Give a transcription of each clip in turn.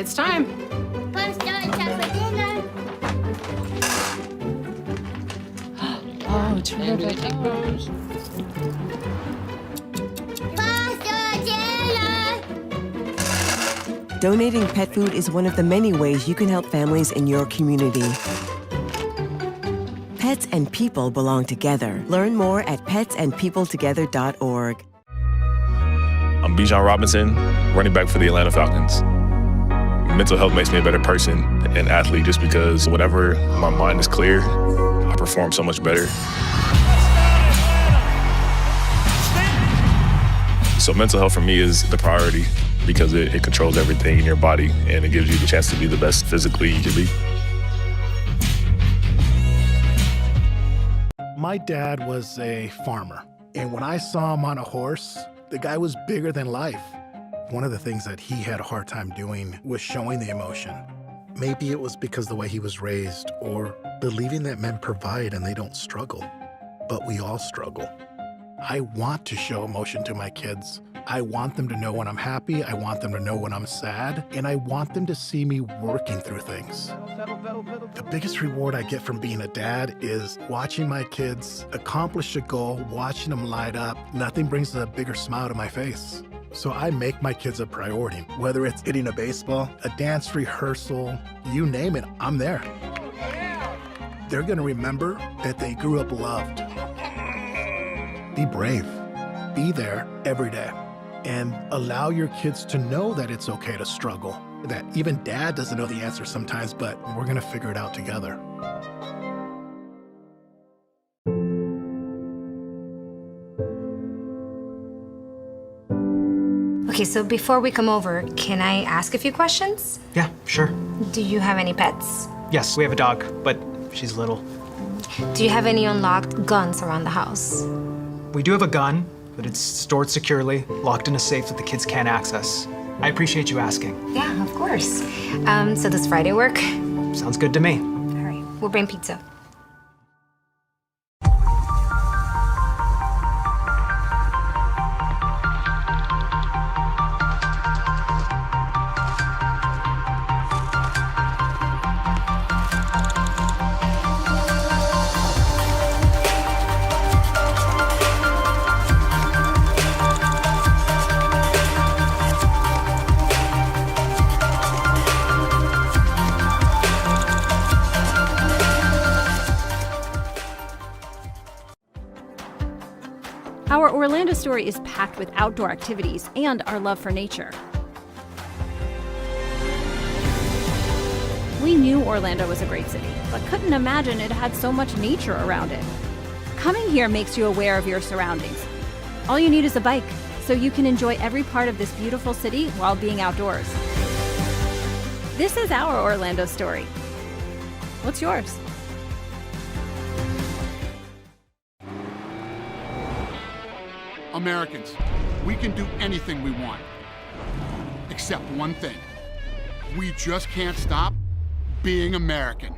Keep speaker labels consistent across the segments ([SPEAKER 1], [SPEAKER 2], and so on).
[SPEAKER 1] It's time.
[SPEAKER 2] Pasta and chocolate dinner.
[SPEAKER 1] Oh, terrific.
[SPEAKER 2] Pasta dinner.
[SPEAKER 3] Donating pet food is one of the many ways you can help families in your community. Pets and people belong together. Learn more at petsandpeopletogether.org.
[SPEAKER 4] I'm Bijan Robinson, running back for the Atlanta Falcons. Mental health makes me a better person and athlete just because whenever my mind is clear, I perform so much better. So mental health for me is the priority because it controls everything in your body and it gives you the chance to be the best physically you can be.
[SPEAKER 5] My dad was a farmer, and when I saw him on a horse, the guy was bigger than life. One of the things that he had a hard time doing was showing the emotion. Maybe it was because the way he was raised or believing that men provide and they don't struggle. But we all struggle. I want to show emotion to my kids. I want them to know when I'm happy, I want them to know when I'm sad, and I want them to see me working through things. The biggest reward I get from being a dad is watching my kids accomplish a goal, watching them light up. Nothing brings a bigger smile to my face. So I make my kids a priority. Whether it's hitting a baseball, a dance rehearsal, you name it, I'm there. They're gonna remember that they grew up loved. Be brave. Be there every day. And allow your kids to know that it's okay to struggle. That even dad doesn't know the answer sometimes, but we're gonna figure it out together.
[SPEAKER 6] Okay, so before we come over, can I ask a few questions?
[SPEAKER 7] Yeah, sure.
[SPEAKER 6] Do you have any pets?
[SPEAKER 7] Yes, we have a dog, but she's little.
[SPEAKER 6] Do you have any unlocked guns around the house?
[SPEAKER 7] We do have a gun, but it's stored securely, locked in a safe that the kids can't access. I appreciate you asking.
[SPEAKER 6] Yeah, of course. So does Friday work?
[SPEAKER 7] Sounds good to me.
[SPEAKER 6] All right, we'll bring pizza.
[SPEAKER 8] Our Orlando story is packed with outdoor activities and our love for nature. We knew Orlando was a great city, but couldn't imagine it had so much nature around it. Coming here makes you aware of your surroundings. All you need is a bike, so you can enjoy every part of this beautiful city while being outdoors. This is our Orlando story. What's yours?
[SPEAKER 9] Americans, we can do anything we want, except one thing. We just can't stop being American.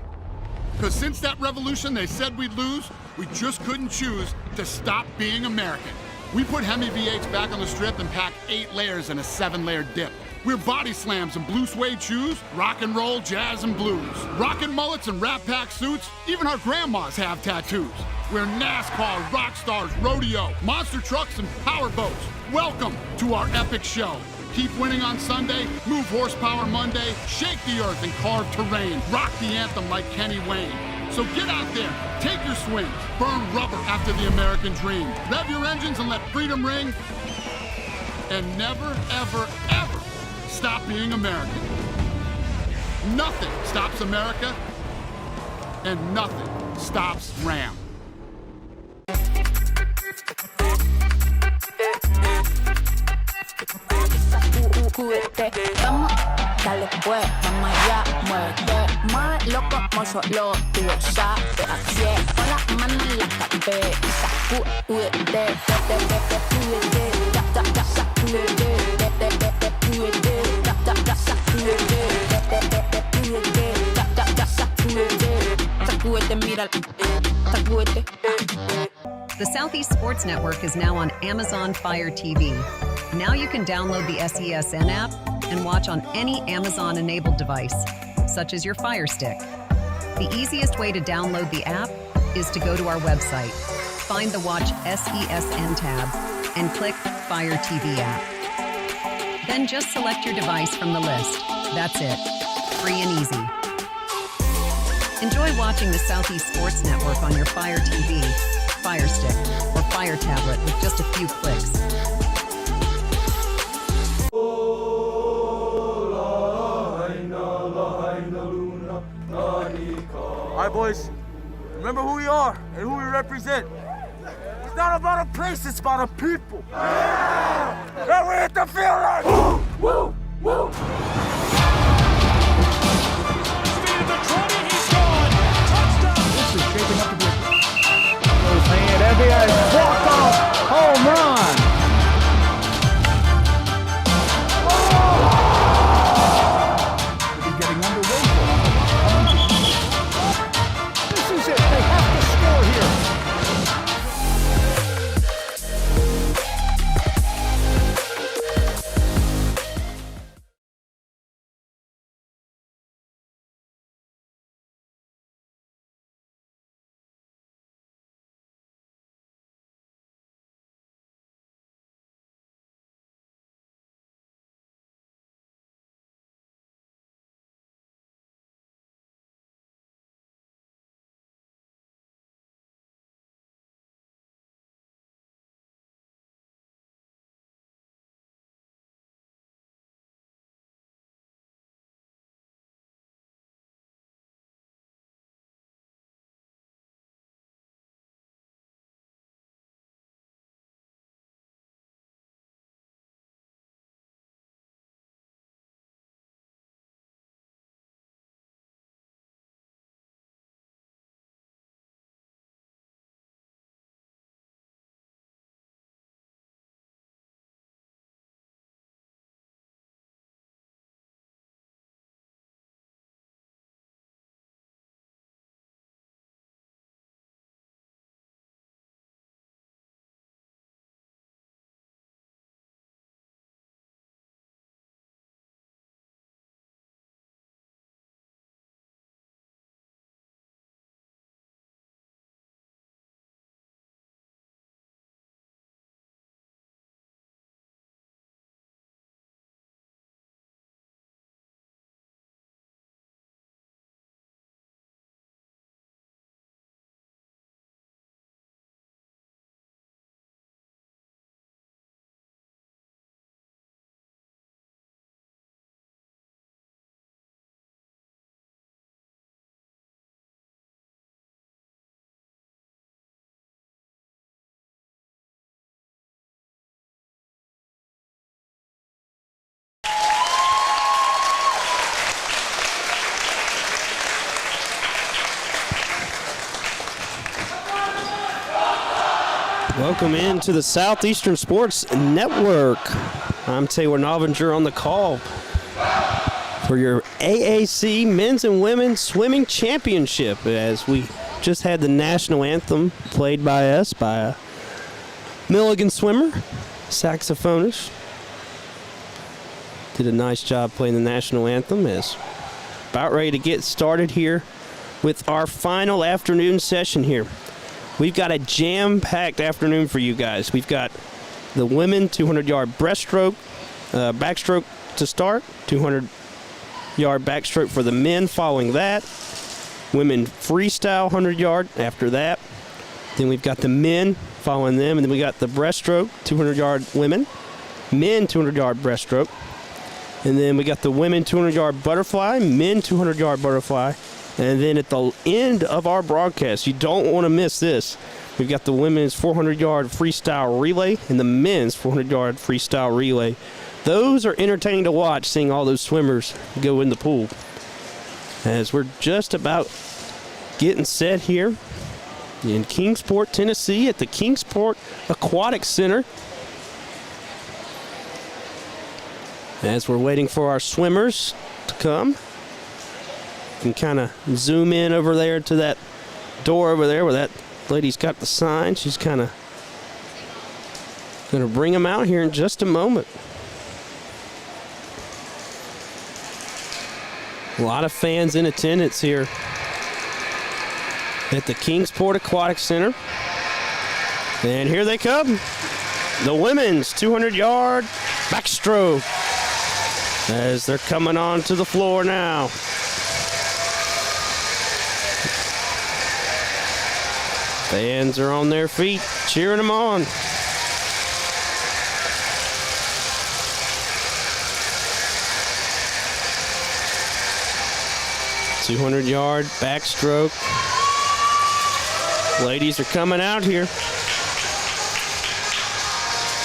[SPEAKER 9] Because since that revolution they said we'd lose, we just couldn't choose to stop being American. We put Hemi V8s back on the strip and pack 8 layers in a 7-layer dip. We're body slams and blue suede shoes, rock and roll, jazz and blues. Rockin' mullets and Rat Pack suits, even our grandmas have tattoos. We're NASCAR, rock stars, rodeo, monster trucks, and power boats. Welcome to our epic show. Keep winning on Sunday, move horsepower Monday, shake the earth and carve terrain, rock the anthem like Kenny Wayne. So get out there, take your swings, burn rubber after the American dream. Rev your engines and let freedom ring. And never, ever, ever stop being American. Nothing stops America, and nothing stops Ram.
[SPEAKER 10] Vamos, dale pues, vamos allá, muévete más loco como solo tú lo sabes. Así es, con las manos en la cabeza, sacúdete, sacúdete, sacúdete, mira, sacúdete.
[SPEAKER 11] The Southeast Sports Network is now on Amazon Fire TV. Now you can download the SESN app and watch on any Amazon-enabled device, such as your Fire Stick. The easiest way to download the app is to go to our website, find the Watch SESN tab, and click Fire TV app. Then just select your device from the list. That's it. Free and easy. Enjoy watching the Southeast Sports Network on your Fire TV, Fire Stick, or Fire tablet with just a few clicks.
[SPEAKER 12] All right, boys, remember who we are and who we represent. It's not about a place, it's about a people. Yeah, we hit the field right. Woo, woo, woo.
[SPEAKER 13] Speed of the 20, he's gone. Touchdown.
[SPEAKER 14] This is shaping up to be goes hand heavy, a walk-off home run. We're getting underway. This is it. They have to score here.
[SPEAKER 15] Welcome into the Southeastern Sports Network. I'm Taylor Novinger on the call for your AAC Men's and Women's Swimming Championship, as we just had the national anthem played by us by a Milligan swimmer, saxophonist. Did a nice job playing the national anthem. Is about ready to get started here with our final afternoon session here. We've got a jam-packed afternoon for you guys. We've got the women 200-yard breaststroke, backstroke to start, 200-yard backstroke for the men following that. Women freestyle 100-yard after that. Then we've got the men following them, and then we got the breaststroke, 200-yard women, men 200-yard breaststroke. And then we got the women 200-yard butterfly, men 200-yard butterfly. And then at the end of our broadcast, you don't want to miss this, we've got the women's 400-yard freestyle relay and the men's 400-yard freestyle relay. Those are entertaining to watch, seeing all those swimmers go in the pool. As we're just about getting set here in Kingsport, Tennessee at the Kingsport Aquatic Center. As we're waiting for our swimmers to come. You can kind of zoom in over there to that door over there where that Lady's got the sign. She's kind of going to bring them out here in just a moment. A lot of fans in attendance here at the Kingsport Aquatic Center. And here they come. The women's 200-yard backstroke as they're coming onto the floor now. Fans are on their feet, cheering them on. "200-yard backstroke." Ladies are coming out here.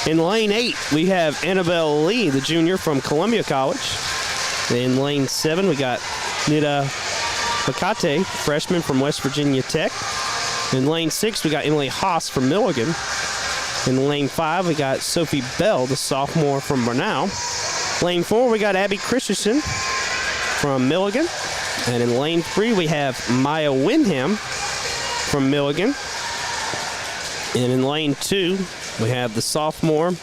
[SPEAKER 15] In lane 8, we have Annabelle Lee, the junior from Columbia College. In lane 7, we got Nida Bakate, freshman from West Virginia Tech. In lane 6, we got Emily Haas from Milligan. In lane 5, we got Sophie Bell, the sophomore from Bernal. Lane 4, we got Abby Christensen from Milligan. And in lane 3, we have Maya Wyndham from Milligan. And in lane 2, we have the sophomore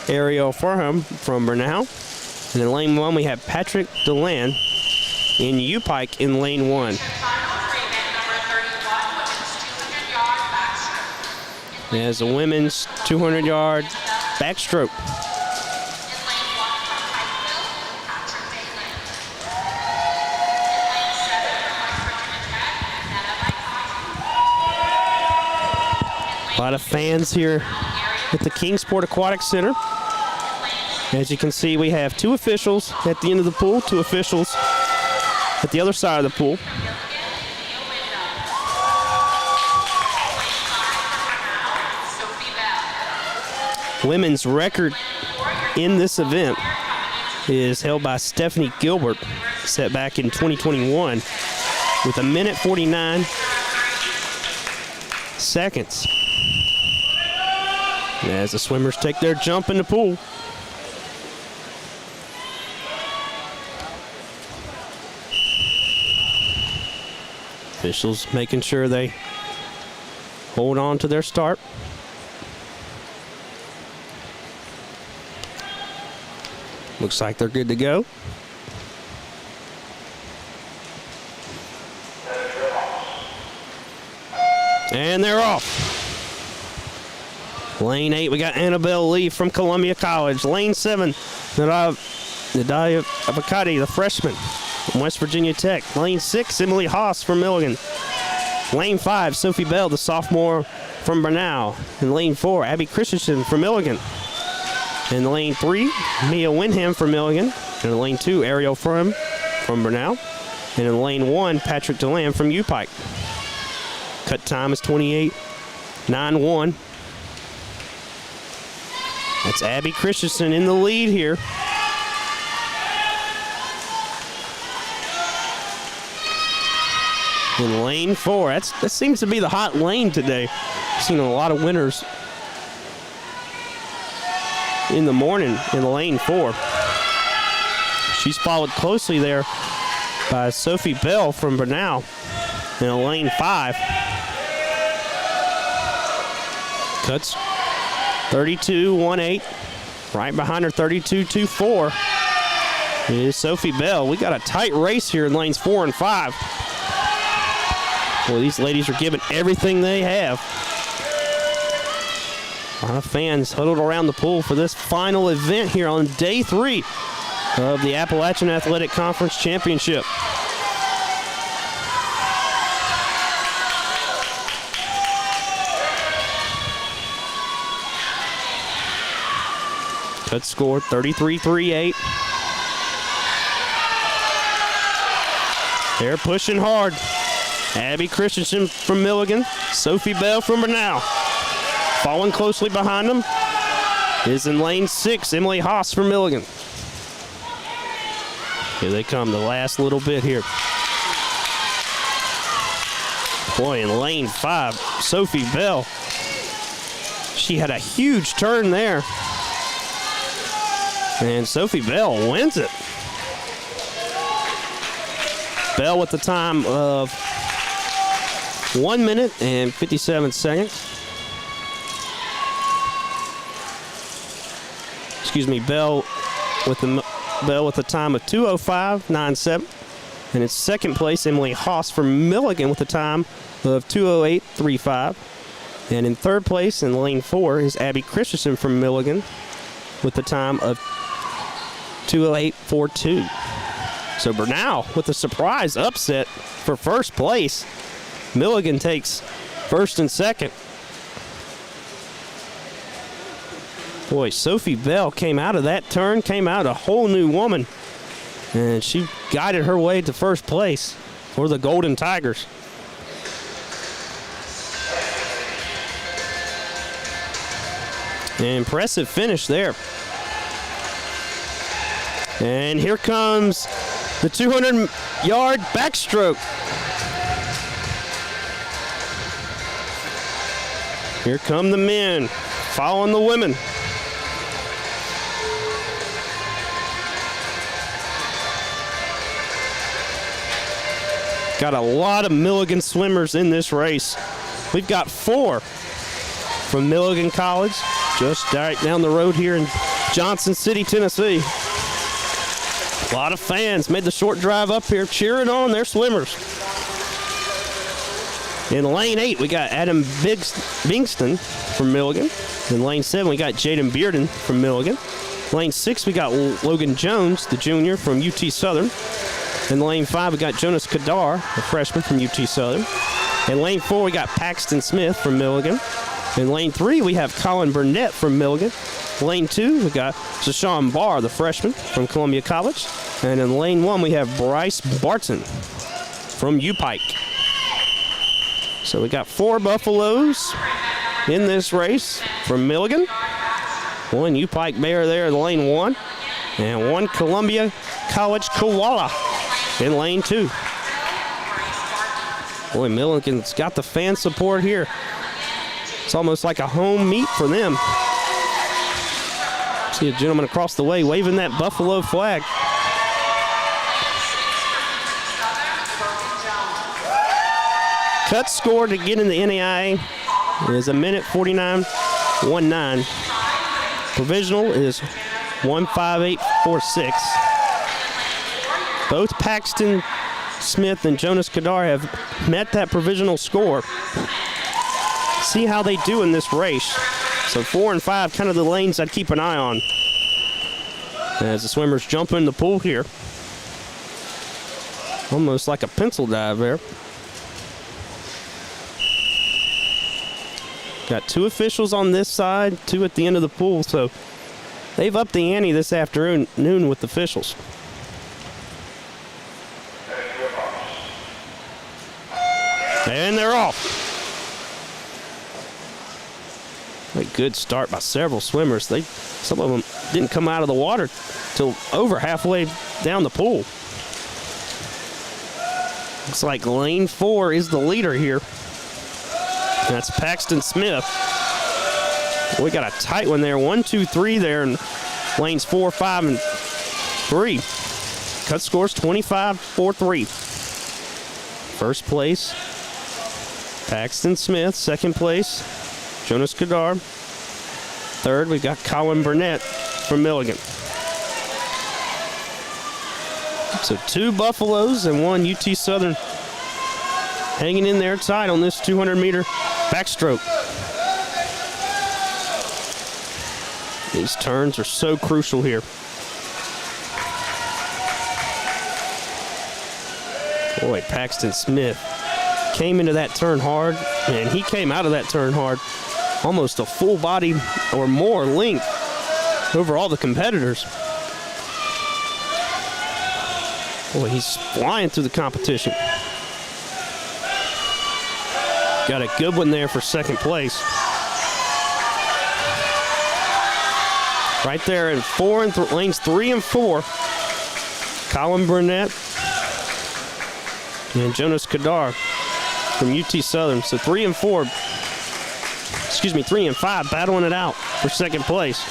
[SPEAKER 15] Ariel Farham from Bernal. And in lane 1, we have Patrick Deland in U-Pike in lane 1. As the women's 200-yard backstroke. A lot of fans here at the Kingsport Aquatic Center. As you can see, we have 2 officials at the end of the pool, 2 officials at the other side of the pool. Women's record in this event is held by Stephanie Gilbert, set back in 2021 with 1:49 seconds. As the swimmers take their jump in the pool. Officials making sure they hold on to their start. Looks like they're good to go. And they're off. Lane 8, we got Annabelle Lee from Columbia College. Lane 7, Nadia Abakati, the freshman from West Virginia Tech. Lane 6, Emily Haas from Milligan. Lane 5, Sophie Bell, the sophomore from Bernal. In lane 4, Abby Christensen from Milligan. In lane 3, Mia Wyndham from Milligan. And in lane 2, Ariel from Bernal. And in lane 1, Patrick Deland from U-Pike. Cut time is 28.91. That's Abby Christensen in the lead here. In lane 4, that seems to be the hot lane today. Seen a lot of winners in the morning in lane 4. She's followed closely there by Sophie Bell from Bernal in lane 5. Cuts 32.18. Right behind her, 32.24 is Sophie Bell. We got a tight race here in lanes 4 and 5. Well, these ladies are giving everything they have. A lot of fans huddled around the pool for this final event here on day 3 of the Appalachian Athletic Conference Championship. Cut score 33-38. They're pushing hard. Abby Christensen from Milligan, Sophie Bell from Bernal. Following closely behind them is in lane 6, Emily Haas from Milligan. Here they come, the last little bit here. Boy, in lane 5, Sophie Bell. She had a huge turn there. And Sophie Bell wins it. Bell with the time of 1 minute and 57 seconds. Excuse me, Bell with a time of 2:05.97. And in second place, Emily Haas from Milligan with a time of 2:08.35. And in third place in lane 4 is Abby Christensen from Milligan with a time of 2:08.42. So Bernal with a surprise upset for first place. Milligan takes first and second. Boy, Sophie Bell came out of that turn, came out a whole new woman. And she guided her way to first place for the Golden Tigers. An impressive finish there. And here comes the 200-yard backstroke. Here come the men following the women. Got a lot of Milligan swimmers in this race. We've got 4 from Milligan College, just right down the road here in Johnson City, Tennessee. A lot of fans made the short drive up here cheering on their swimmers. In lane 8, we got Adam Bingston from Milligan. In lane 7, we got Jaden Bearden from Milligan. Lane 6, we got Logan Jones, the junior from UT Southern. In lane 5, we got Jonas Kadar, a freshman from UT Southern. In lane 4, we got Paxton Smith from Milligan. In lane 3, we have Colin Burnett from Milligan. Lane 2, we got Sashawn Barr, the freshman from Columbia College. And in lane 1, we have Bryce Barton from U-Pike. So we got 4 Buffaloes in this race from Milligan. 1 U-Pike Bear there in lane 1. And 1 Columbia College Koala in lane 2. Boy, Milligan's got the fan support here. It's almost like a home meet for them. See a gentleman across the way waving that Buffalo flag. Cut score to get in the NAIA is 1:49.19. Provisional is 1:58.46. Both Paxton Smith and Jonas Kadar have met that provisional score. See how they do in this race. So 4 and 5, kind of the lanes I'd keep an eye on as the swimmers jump in the pool here. Almost like a pencil dive there. Got 2 officials on this side, 2 at the end of the pool, so they've upped the ante this afternoon with officials. And they're off. A good start by several swimmers. Some of them didn't come out of the water till over halfway down the pool. Looks like lane 4 is the leader here. That's Paxton Smith. We got a tight one there. 1, 2, 3 there in lanes 4, 5, and 3. Cut scores 25-4-3. First place, Paxton Smith. Second place, Jonas Kadar. Third, we've got Colin Burnett from Milligan. So 2 Buffaloes and 1 UT Southern hanging in there tight on this 200-meter backstroke. These turns are so crucial here. Boy, Paxton Smith came into that turn hard, and he came out of that turn hard. Almost a full body or more length over all the competitors. Boy, he's flying through the competition. Got a good one there for second place. Right there in lanes 3 and 4, Colin Burnett and Jonas Kadar from UT Southern. So 3 and 5 battling it out for second place.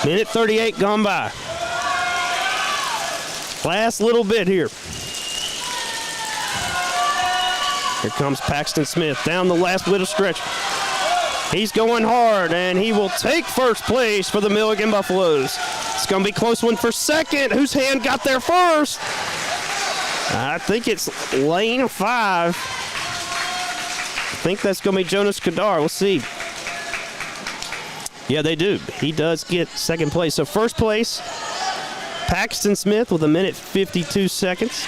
[SPEAKER 15] Minute 38 gone by. Last little bit here. Here comes Paxton Smith down the last little stretch. He's going hard, and he will take first place for the Milligan Buffaloes. It's going to be a close one for second. Whose hand got there first? I think it's lane 5. I think that's going to be Jonas Kadar. We'll see. Yeah, they do. He does get second place. So first place, Paxton Smith with 1:52 seconds.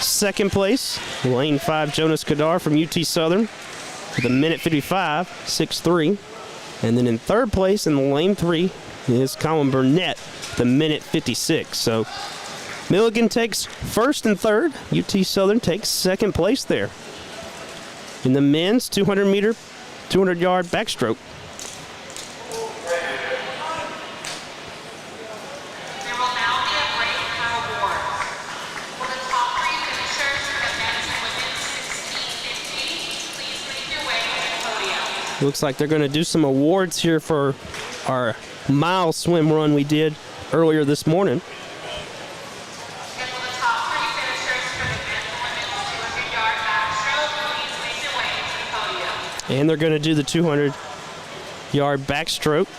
[SPEAKER 15] Second place, lane 5, Jonas Kadar from UT Southern with 1:55, 6.3. And then in third place in lane 3 is Colin Burnett with 1:56. So Milligan takes first and third. UT Southern takes second place there. In the men's 200-yard backstroke. Looks like they're going to do some awards here for our mile swim run we did earlier this morning. And they're going to do the 200-yard backstroke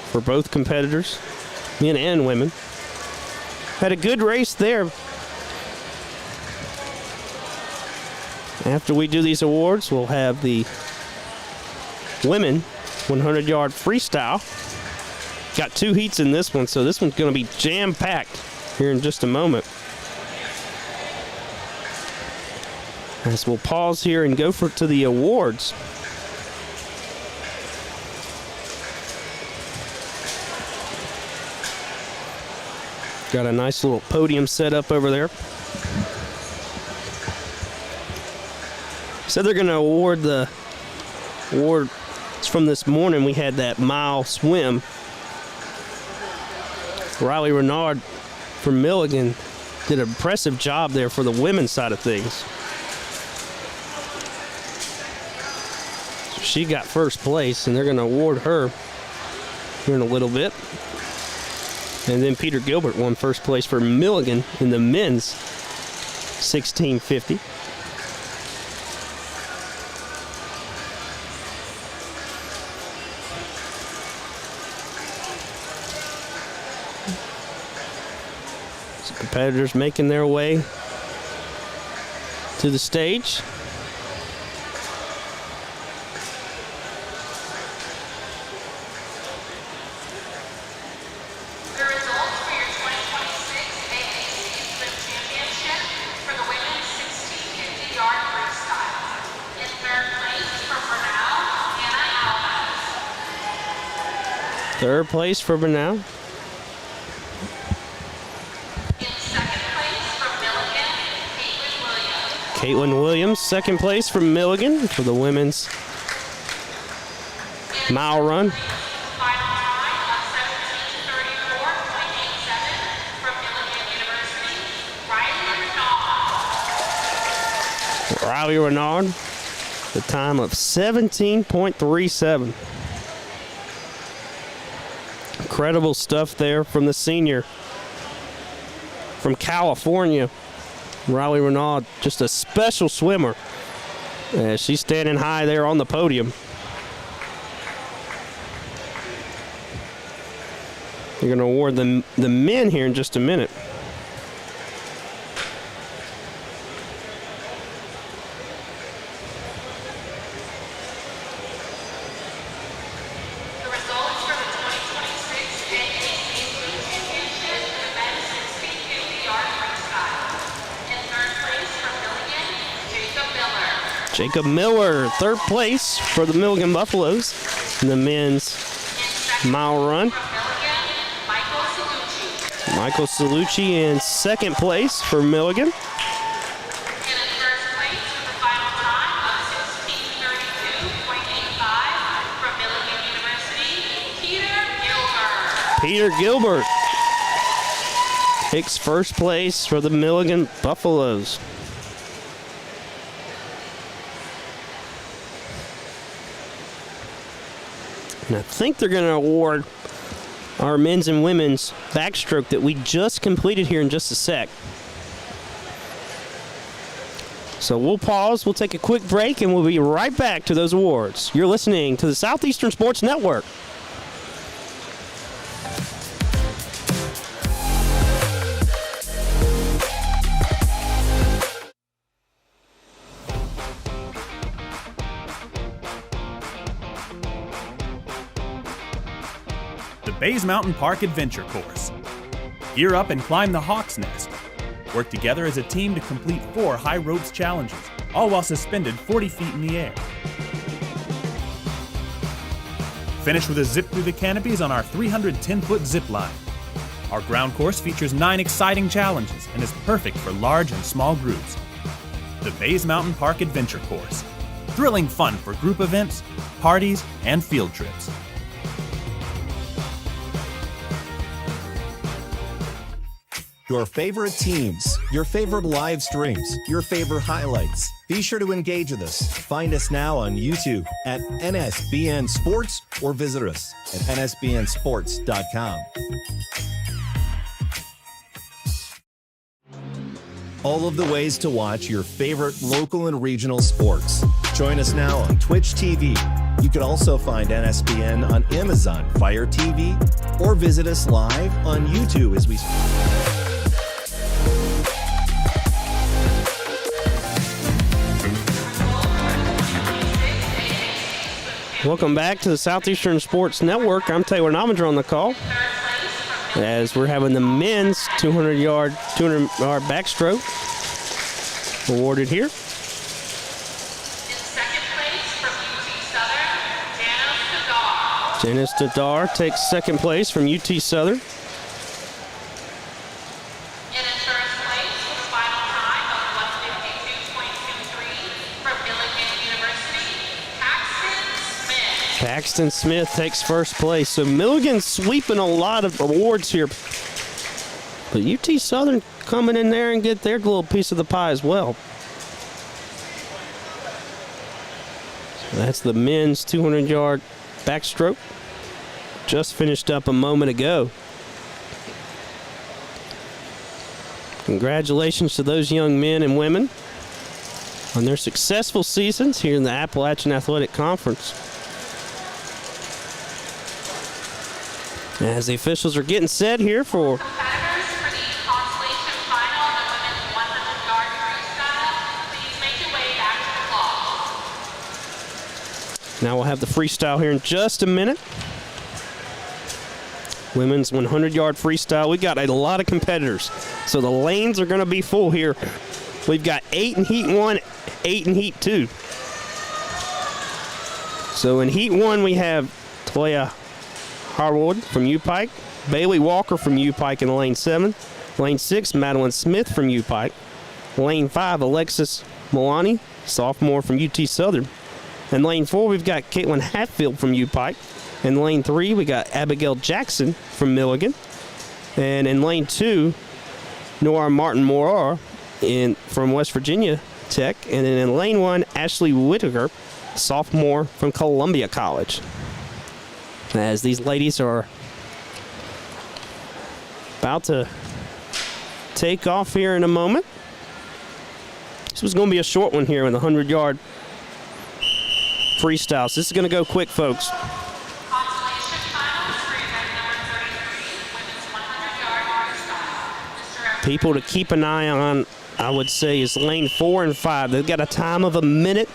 [SPEAKER 15] for both competitors, men and women. Had a good race there. After we do these awards, we'll have the women 100-yard freestyle. Got 2 heats in this one, so this one's going to be jam-packed here in just a moment. As we'll pause here and go to the awards. Got a nice little podium set up over there. So they're going to award the award from this morning. We had that mile swim. Riley Renard from Milligan did an impressive job there for the women's side of things. She got first place, and they're going to award her here in a little bit. And then Peter Gilbert won first place for Milligan in the men's 1650. So competitors making their way to the stage. Third place for Bernal. In second place for Milligan, Caitlin Williams. Second place for Milligan for the women's mile run. Final time of 17:34.87 from Milligan University. Riley Renard. The time of 17.37. Incredible stuff there from the senior from California. Riley Renard, just a special swimmer. She's standing high there on the podium. They're going to award the men here in just a minute. Jacob Miller, third place for the Milligan Buffaloes in the men's mile run. Michael Salucci in second place for Milligan. Peter Gilbert takes first place for the Milligan Buffaloes. And I think they're going to award our men's and women's backstroke that we just completed here in just a sec. So we'll pause, we'll take a quick break, and we'll be right back to those awards. You're listening to the Southeastern Sports Network.
[SPEAKER 16] The Bays Mountain Park Adventure Course. Gear up and climb the Hawk's Nest. Work together as a team to complete 4 high ropes challenges, all while suspended 40 feet in the air. Finish with a zip through the canopies on our 310-foot zip line. Our ground course features 9 exciting challenges and is perfect for large and small groups. The Bays Mountain Park Adventure Course. Thrilling fun for group events, parties, and field trips.
[SPEAKER 17] Your favorite teams, your favorite live streams, your favorite highlights. Be sure to engage with us. Find us now on YouTube at NSBN Sports or visit us at nsbnsports.com. All of the ways to watch your favorite local and regional sports. Join us now on Twitch TV. You can also find NSBN on Amazon Fire TV or visit us live on YouTube as we
[SPEAKER 15] Welcome back to the Southeastern Sports Network. I'm Taylor Nominger on the call as we're having the men's 200-yard backstroke awarded here. Janice Dadar takes second place from UT Southern. Paxton Smith takes first place. So Milligan's sweeping a lot of awards here. But UT Southern coming in there and get their little piece of the pie as well. So that's the men's 200-yard backstroke. Just finished up a moment ago. Congratulations to those young men and women on their successful seasons here in the Appalachian Athletic Conference. As the officials are getting set here for now we'll have the freestyle here in just a minute. Women's 100-yard freestyle. We got a lot of competitors, so the lanes are going to be full here. We've got 8 in Heat 1, 8 in Heat 2. So in Heat 1 we have Toya Harwood from U-Pike, Bailey Walker from U-Pike in lane 7, lane 6, Madeline Smith from U-Pike, lane 5, Alexis Milani, sophomore from UT Southern, and lane 4, we've got Caitlin Hatfield from U-Pike, in lane 3, we got Abigail Jackson from Milligan, and in lane 2, Nora Martin Morar from West Virginia Tech, and then in lane 1, Ashley Whitaker, sophomore from Columbia College. As these ladies are about to take off here in a moment. This was going to be a short one here in the 100-yard freestyle. So this is going to go quick, folks. People to keep an eye on, I would say, is lane 4 and 5. They've got a time of a minute,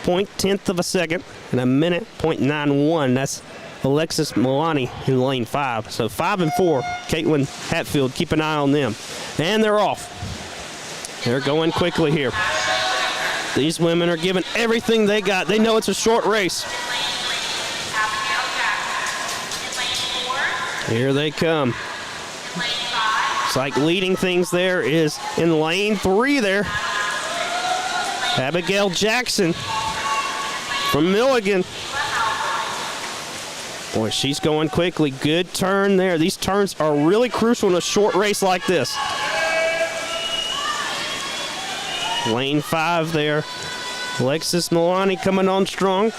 [SPEAKER 15] 0.10 of a second, and a minute, 0.91. That's Alexis Milani in lane 5. So 5 and 4, Caitlin Hatfield, keep an eye on them. And they're off. They're going quickly here. These women are giving everything they got. They know it's a short race. Here they come. It's like leading things there is in lane 3 there. Abigail Jackson from Milligan. Boy, she's going quickly. Good turn there. These turns are really crucial in a short race like this. Lane 5 there. Alexis Milani coming on strong.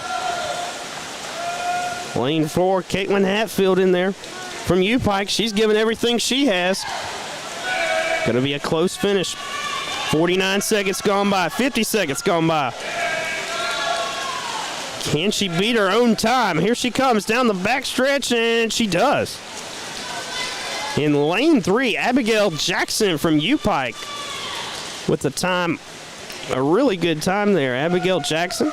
[SPEAKER 15] Lane 4, Caitlin Hatfield in there from U-Pike. She's giving everything she has. Going to be a close finish. 49 seconds gone by, 50 seconds gone by. Can she beat her own time? Here she comes down the backstretch, and she does. In lane 3, Abigail Jackson from U-Pike with the time, a really good time there, Abigail Jackson.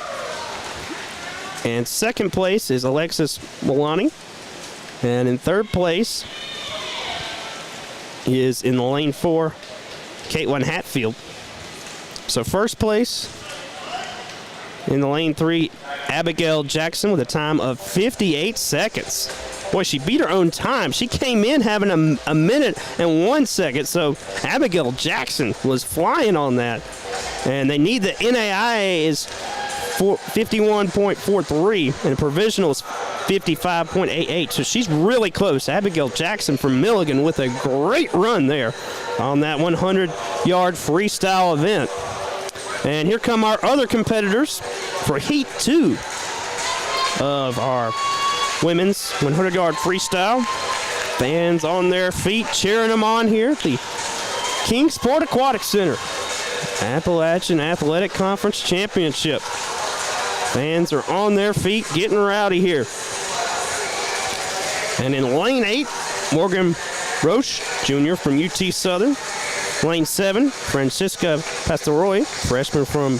[SPEAKER 15] And second place is Alexis Milani. And in third place is in lane 4, Caitlin Hatfield. So first place in the lane 3, Abigail Jackson with a time of 58 seconds. Boy, she beat her own time. She came in having a minute and 1 second, so Abigail Jackson was flying on that. And they need the NAIA is 51.43, and the provisional is 55.88, so she's really close. Abigail Jackson from Milligan with a great run there on that 100-yard freestyle event. And here come our other competitors for Heat 2 of our women's 100-yard freestyle. Fans on their feet cheering them on here at the Kingsport Aquatic Center. Appalachian Athletic Conference Championship. Fans are on their feet getting rowdy here. And in lane 8, Morgan Roche Jr. from UT Southern. Lane 7, Francisca Pastaroy, freshman from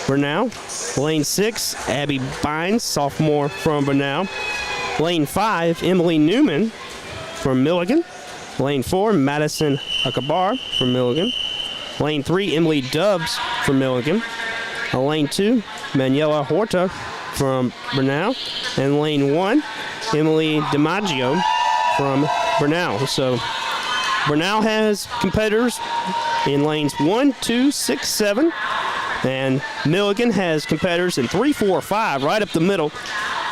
[SPEAKER 15] Bernal. Lane 6, Abby Bynes, sophomore from Bernal. Lane 5, Emily Newman from Milligan. Lane 4, Madison Akabar from Milligan. Lane 3, Emily Dubbs from Milligan. Lane 2, Manuela Horta from Bernal. And lane 1, Emily DiMaggio from Bernal. So Bernal has competitors in lanes 1, 2, 6, 7. And Milligan has competitors in 3, 4, 5, right up the middle.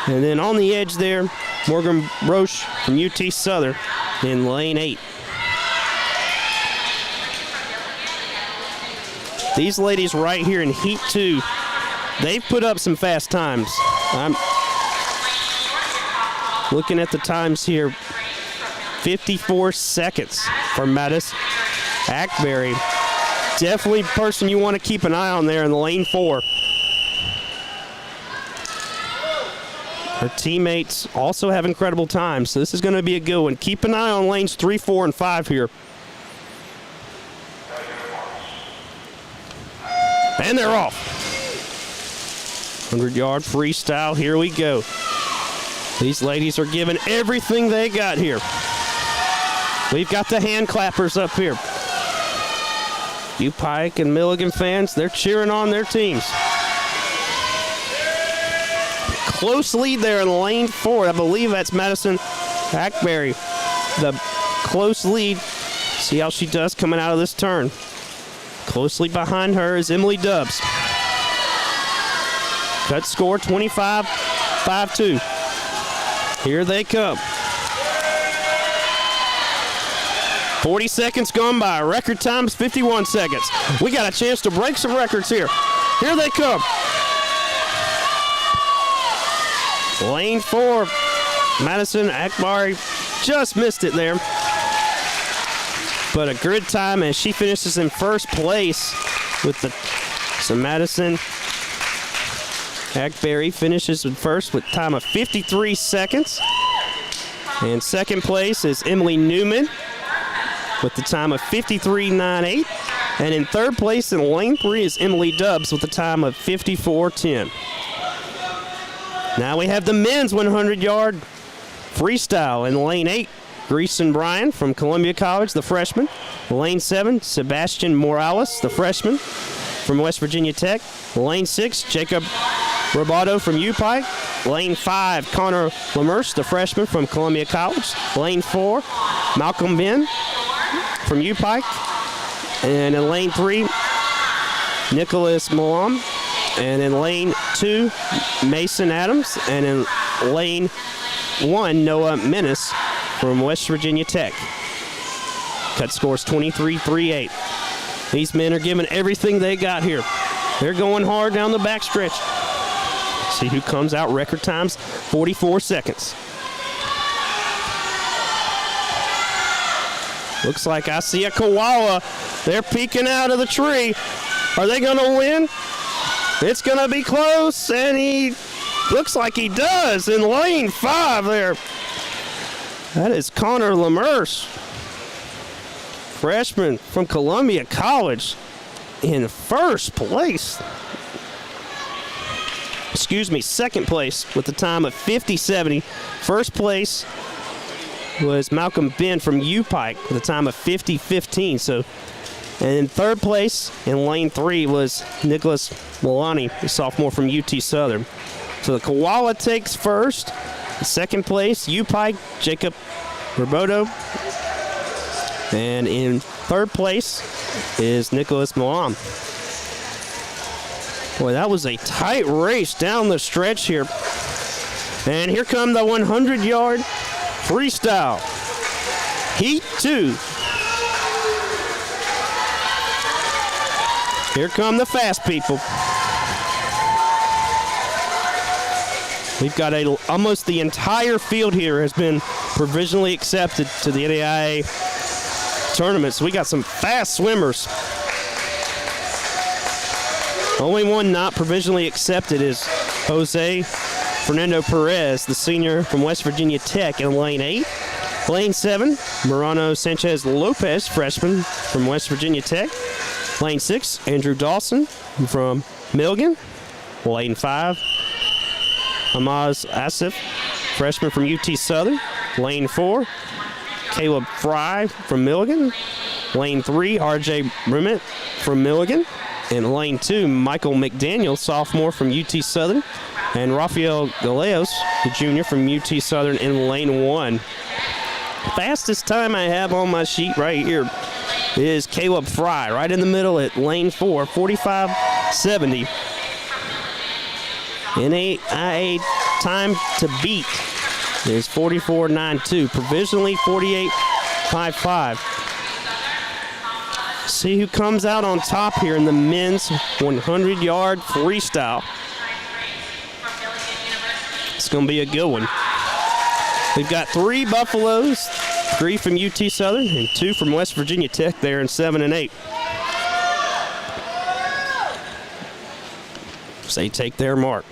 [SPEAKER 15] And then on the edge there, Morgan Roche from UT Southern in lane 8. These ladies right here in Heat 2, they've put up some fast times. I'm looking at the times here. 54 seconds for Mattis Ackberry. Definitely a person you want to keep an eye on there in the lane 4. Her teammates also have incredible times, so this is going to be a good one. Keep an eye on lanes 3, 4, and 5 here. And they're off. 100-yard freestyle, here we go. These ladies are giving everything they got here. We've got the hand clappers up here. U-Pike and Milligan fans, they're cheering on their teams. Close lead there in lane 4. I believe that's Madison Hackberry. The close lead. See how she does coming out of this turn. Closely behind her is Emily Dubbs. Cut score 25-5-2. Here they come. 40 seconds gone by. Record time's 51 seconds. We got a chance to break some records here. Here they come. Lane 4, Madison Akbari just missed it there. But a good time as she finishes in first place with the, so Madison Akbari finishes in first with time of 53 seconds. And second place is Emily Newman with the time of 53.98. And in third place in lane 3 is Emily Dubbs with the time of 54.10. Now we have the men's 100-yard freestyle in lane 8. Greason Bryan from Columbia College, the freshman. Lane 7, Sebastian Morales, the freshman from West Virginia Tech. Lane 6, Jacob Roboto from U-Pike. Lane 5, Connor Lemurse, the freshman from Columbia College. Lane 4, Malcolm Ben from U-Pike. And in lane 3, Nicholas Malam. And in lane 2, Mason Adams. And in lane 1, Noah Menace from West Virginia Tech. Cut scores 23-38. These men are giving everything they got here. They're going hard down the backstretch. See who comes out. Record times, 44 seconds. Looks like I see a koala They're peeking out of the tree. Are they going to win? It's going to be close, and he looks like he does in lane 5 there. That is Connor Lemers, freshman from Columbia College, in first place. Excuse me, second place with the time of 50.70. First place was Malcolm Ben from U-Pike with a time of 50.15. So, and in third place in lane 3 was Nicholas Milani, a sophomore from UT Southern. So the Koala takes first. Second place, U-Pike, Jacob Roboto. And in third place is Nicholas Milan. Boy, that was a tight race down the stretch here. And here come the 100-yard freestyle. Heat 2. Here come the fast people. We've got almost the entire field here has been provisionally accepted to the NAIA tournament. So we got some fast swimmers. Only one not provisionally accepted is Jose Fernando Perez, the senior from West Virginia Tech in lane 8. Lane 7, Morano Sanchez Lopez, freshman from West Virginia Tech. Lane 6, Andrew Dawson from Milligan. Lane 5, Amaz Asif, freshman from UT Southern. Lane 4, Caleb Fry from Milligan. Lane 3, RJ Brumet from Milligan. In lane 2, Michael McDaniel, sophomore from UT Southern. And Rafael Galeos, the junior from UT Southern in lane 1. Fastest time I have on my sheet right here is Caleb Fry, right in the middle at lane 4, 45.70. NAIA time to beat is 44.92, provisionally 48.55. See who comes out on top here in the men's 100-yard freestyle. It's going to be a good one. We've got 3 Buffaloes, 3 from UT Southern, and 2 from West Virginia Tech there in 7 and 8. So they take their mark.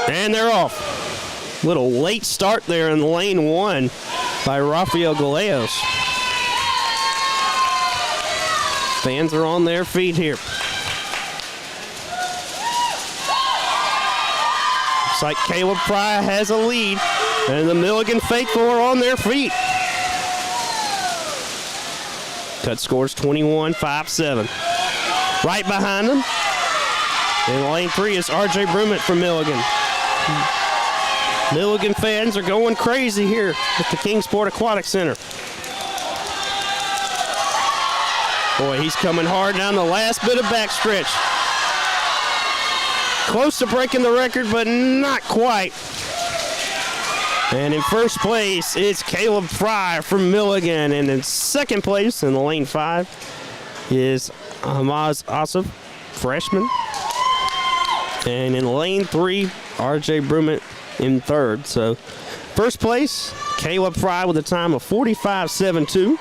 [SPEAKER 15] And they're off. Little late start there in lane 1 by Rafael Galeos. Fans are on their feet here. Looks like Caleb Fry has a lead, and the Milligan faithful are on their feet. Cut scores 21-5-7. Right behind them, in lane 3 is RJ Brumet from Milligan. Milligan fans are going crazy here at the Kingsport Aquatic Center. Boy, he's coming hard down the last bit of backstretch. Close to breaking the record, but not quite. And in first place, it's Caleb Fry from Milligan. And in second place, in lane 5, is Hamaz Asif, freshman. And in lane 3, RJ Brumet in third. So first place, Caleb Fry with a time of 45.72.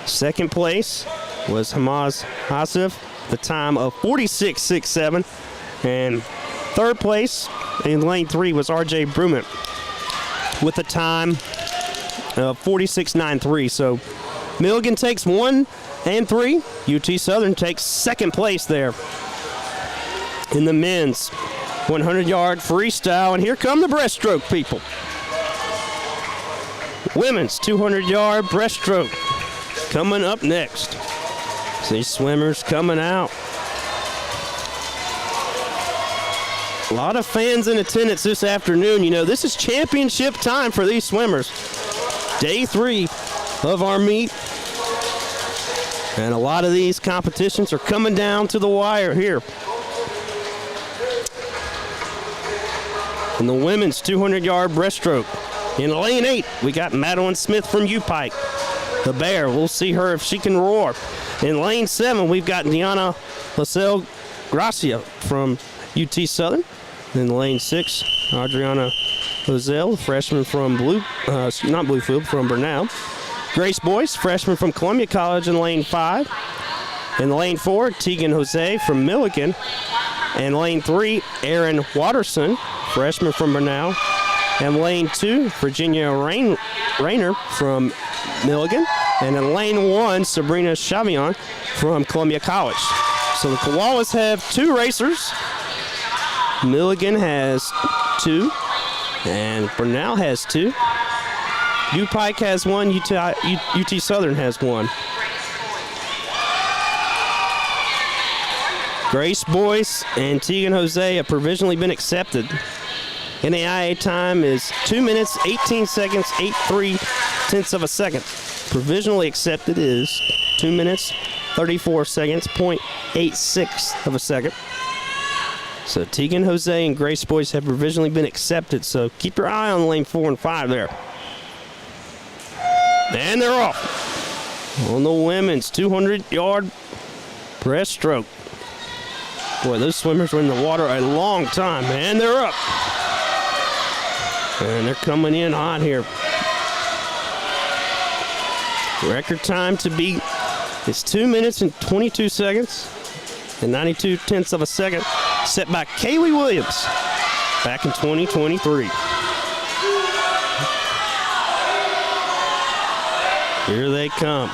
[SPEAKER 15] Second place was Hamaz Asif, the time of 46.67. And third place in lane 3 was RJ Brumet with a time of 46.93. So Milligan takes 1 and 3. UT Southern takes second place there in the men's 100-yard freestyle. And here come the breaststroke people. Women's 200-yard breaststroke coming up next. These swimmers coming out. A lot of fans in attendance this afternoon. You know, this is championship time for these swimmers. Day 3 of our meet. And a lot of these competitions are coming down to the wire here. In the women's 200-yard breaststroke, in lane 8, we got Madeline Smith from U-Pike. The Bear, we'll see her if she can roar. In lane 7, we've got Diana Lascelles Gracia from UT Southern. In lane 6, Adriana Hosell, freshman from from Burnell. Grace Boyce, freshman from Columbia College in lane 5. In lane 4, Tegan Jose from Milligan. And lane 3, Aaron Watterson, freshman from Burnell. And lane 2, Virginia Rayner from Milligan. And in lane 1, Sabrina Chavion from Columbia College. So the Koalas have 2 racers. Milligan has 2. And Burnell has 2. UPike has 1. UT Southern has 1. Grace Boyce and Tegan Jose have provisionally been accepted. NAIA time is 2 minutes, 18 seconds, 83 tenths of a second. Provisionally accepted is 2 minutes, 34 seconds, 0.86 of a second. So Tegan Jose and Grace Boyce have provisionally been accepted. So keep your eye on lane 4 and 5 there. And they're off. On the women's 200-yard breaststroke. Boy, those swimmers were in the water a long time, and they're up. And they're coming in hot here. Record time to beat is 2 minutes and 22 seconds and 92 tenths of a second, set by Kaylee Williams back in 2023. Here they come.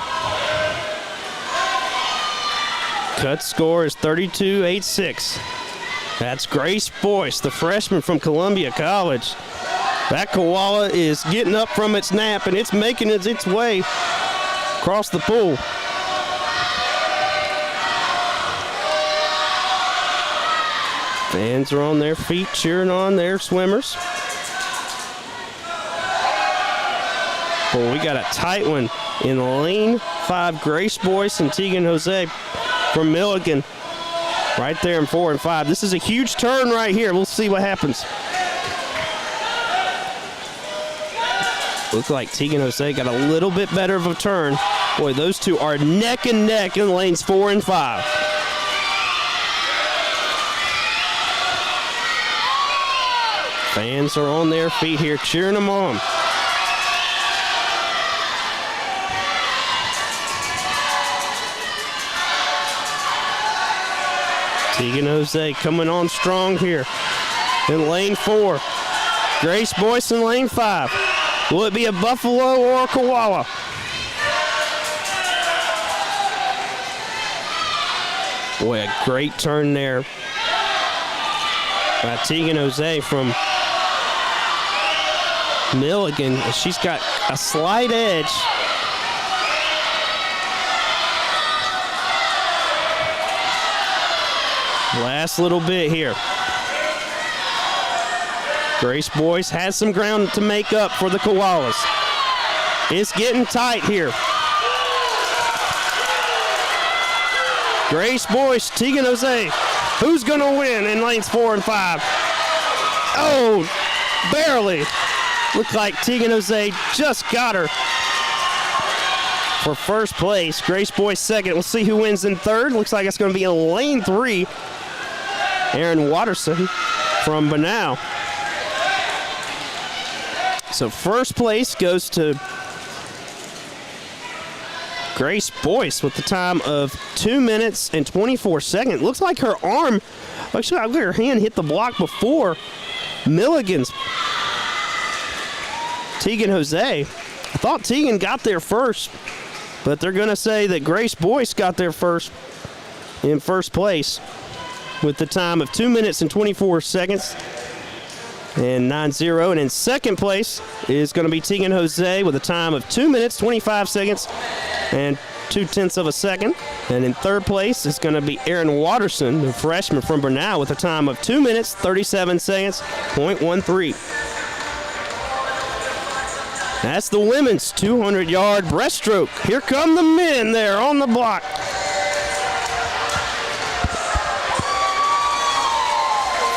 [SPEAKER 15] Cut score is 32.86. That's Grace Boyce, the freshman from Columbia College. That koala is getting up from its nap, and it's making its way across the pool. Fans are on their feet cheering on their swimmers. Boy, we got a tight one in lane 5. Grace Boyce and Tegan Jose from Milligan right there in 4 and 5. This is a huge turn right here. We'll see what happens. Looks like Tegan Jose got a little bit better of a turn. Boy, those two are neck and neck in lanes 4 and 5. Fans are on their feet here cheering them on. Tegan Jose coming on strong here in lane 4. Grace Boyce in lane 5. Will it be a buffalo or a koala? Boy, a great turn there by Tegan Jose from Milligan. She's got a slight edge. Last little bit here. Grace Boyce has some ground to make up for the Koalas. It's getting tight here. Grace Boyce, Tegan Jose. Who's going to win in lanes 4 and 5? Oh, barely. Looks like Tegan Jose just got her for first place. Grace Boyce second. We'll see who wins in third. Looks like it's going to be in lane 3. Aaron Watterson from Burnell. So first place goes to Grace Boyce with the time of 2 minutes and 24 seconds. Looks like her arm, actually her hand hit the block before Milligan's. Tegan Jose. I thought Tegan got there first, but they're going to say that Grace Boyce got there first in first place with the time of 2 minutes and 24 seconds. And 9-0. And in second place is going to be Tegan Jose with a time of 2 minutes, 25 seconds, and 0.2 of a second. And in third place is going to be Aaron Watterson, the freshman from Burnell, with a time of 2 minutes, 37 seconds, 0.13. That's the women's 200-yard breaststroke. Here come the men there on the block.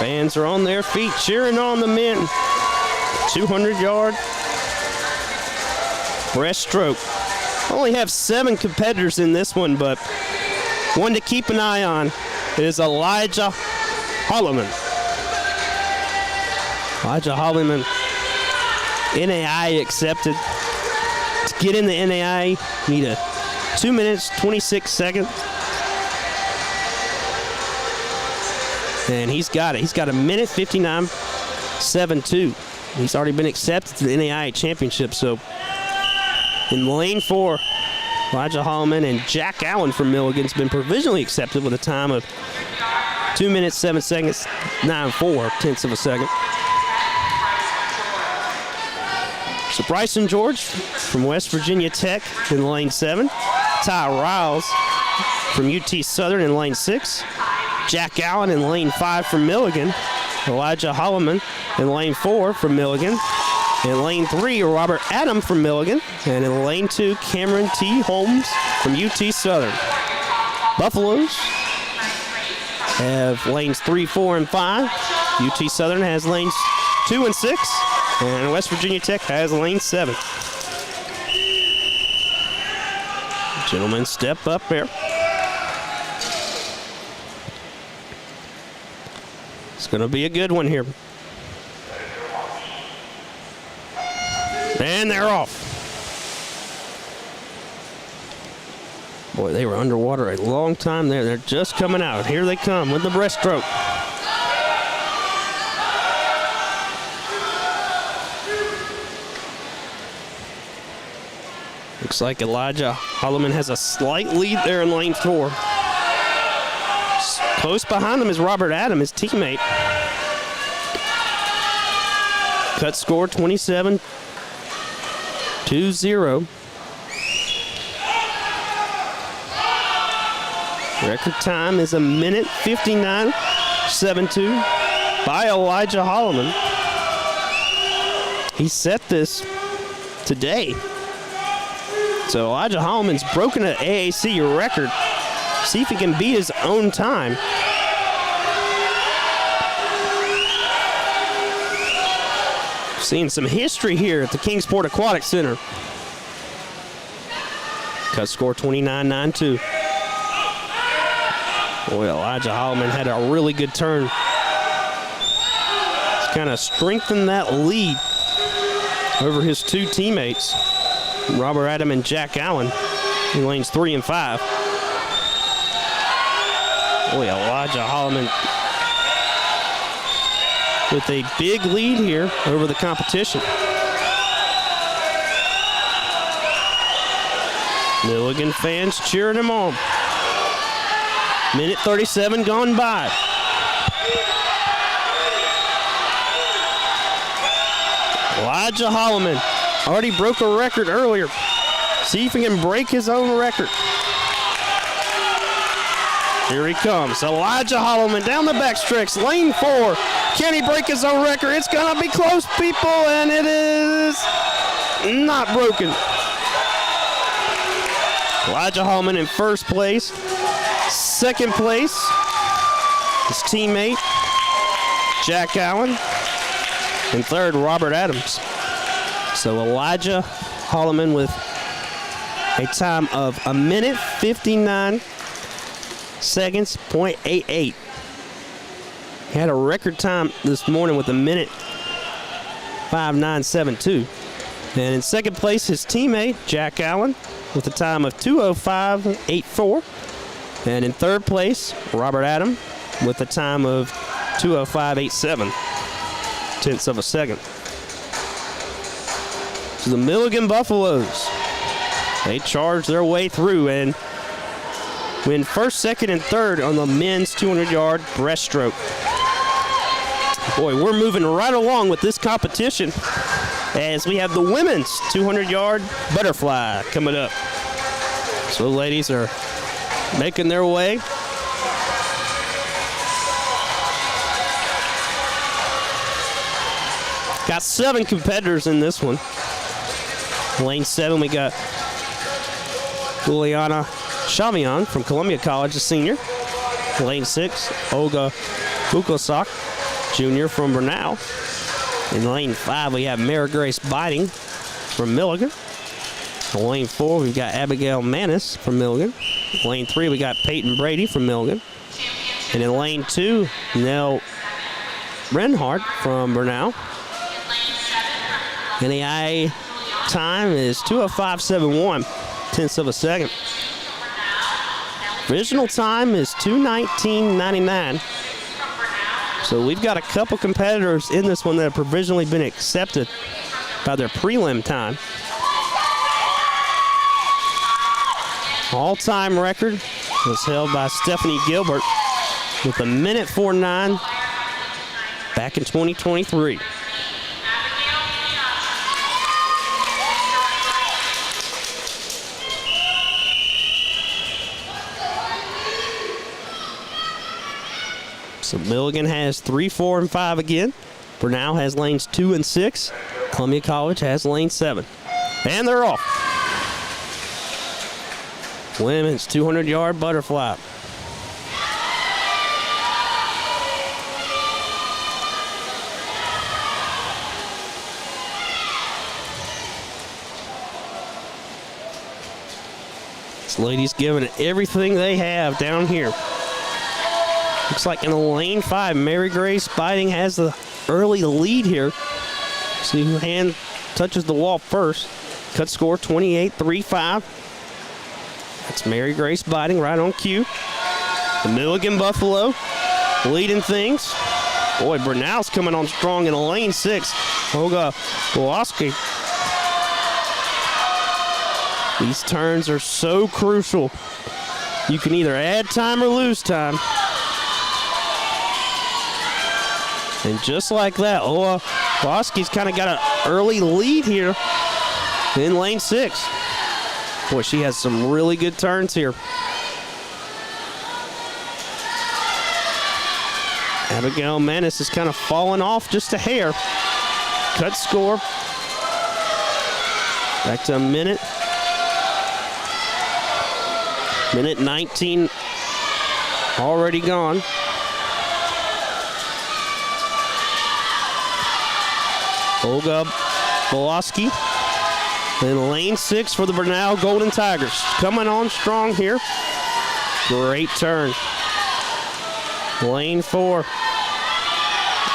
[SPEAKER 15] Fans are on their feet cheering on the men. 200-yard breaststroke. Only have 7 competitors in this one, but one to keep an eye on is Elijah Holloman. Elijah Holloman NAI accepted. To get in the NAI, you need a 2 minutes, 26 seconds. And he's got it. He's got a minute 59.72. He's already been accepted to the NAI championship. So in lane 4, Elijah Holloman and Jack Allen from Milligan's been provisionally accepted with a time of 2 minutes, 7 seconds, 9.4 tenths of a second. So Bryson George from West Virginia Tech in lane 7. Ty Riles from UT Southern in lane 6. Jack Allen in lane 5 from Milligan. Elijah Holloman in lane 4 from Milligan. In lane 3, Robert Adam from Milligan. And in lane 2, Cameron T. Holmes from UT Southern. Buffaloes have lanes 3, 4, and 5. UT Southern has lanes 2 and 6. And West Virginia Tech has lane 7. Gentlemen, step up there. It's going to be a good one here. And they're off. Boy, they were underwater a long time there. They're just coming out. Here they come with the breaststroke. Looks like Elijah Holloman has a slight lead there in lane 4. Close behind him is Robert Adam, his teammate. Cut score 27-20. Record time is a minute 59.72 by Elijah Holloman. He set this today. So Elijah Holloman's broken an AAC record. See if he can beat his own time. Seeing some history here at the Kingsport Aquatic Center. Cut score 29.92. Boy, Elijah Holloman had a really good turn. He's kind of strengthened that lead over his two teammates, Robert Adam and Jack Allen, in lanes 3 and 5. Boy, Elijah Holloman with a big lead here over the competition. Milligan fans cheering him on. Minute 37 gone by. Elijah Holloman already broke a record earlier. See if he can break his own record. Here he comes. Elijah Holloman down the backstretch, lane 4. Can he break his own record? It's going to be close, people, and it is not broken. Elijah Holloman in first place. Second place, his teammate, Jack Allen. And third, Robert Adams. So Elijah Holloman with a time of a minute 59 seconds, .88. He had a record time this morning with a minute 59.72. And in second place, his teammate, Jack Allen, with a time of 2:05.84. And in third place, Robert Adam with a time of 2:05.87, tenths of a second. So the Milligan Buffaloes, they charge their way through and win first, second, and third on the men's 200-yard breaststroke. Boy, we're moving right along with this competition as we have the women's 200-yard butterfly coming up. So ladies are making their way. Got 7 competitors in this one. Lane 7, we got Juliana Chavion from Columbia College, a senior. Lane 6, Olga Bukosak, junior from Bernal. In lane 5, we have Mary Grace Biting from Milligan. In lane 4, we've got Abigail Manis from Milligan. Lane 3, we got Peyton Brady from Milligan. And in lane 2, Nell Renhardt from Bernal. And the IA time is 2:05.71, tenths of a second. Provisional time is 2:19.99. So we've got a couple competitors in this one that have provisionally been accepted by their prelim time. All-time record was held by Stephanie Gilbert with 1:04.9 back in 2023. So Milligan has 3, 4, and 5 again. Bernal has lanes 2 and 6. Columbia College has lane 7. And they're off. Women's 200-yard butterfly. This lady's giving it everything they have down here. Looks like in the lane 5, Mary Grace Biding has the early lead here. See who hand touches the wall first. Cut score 28.35. That's Mary Grace Biding right on cue. The Milligan Buffalo leading things. Boy, Bernal's coming on strong in lane 6. Olga Woloski. These turns are so crucial. You can either add time or lose time. And just like that, Ola Woloski's kind of got an early lead here in lane 6. Boy, she has some really good turns here. Abigail Manis is kind of falling off just a hair. Cut score. Back to a minute. Minute 19 already gone. Olga Woloski in lane 6 for the Bernal Golden Tigers. Coming on strong here. Great turn. Lane 4.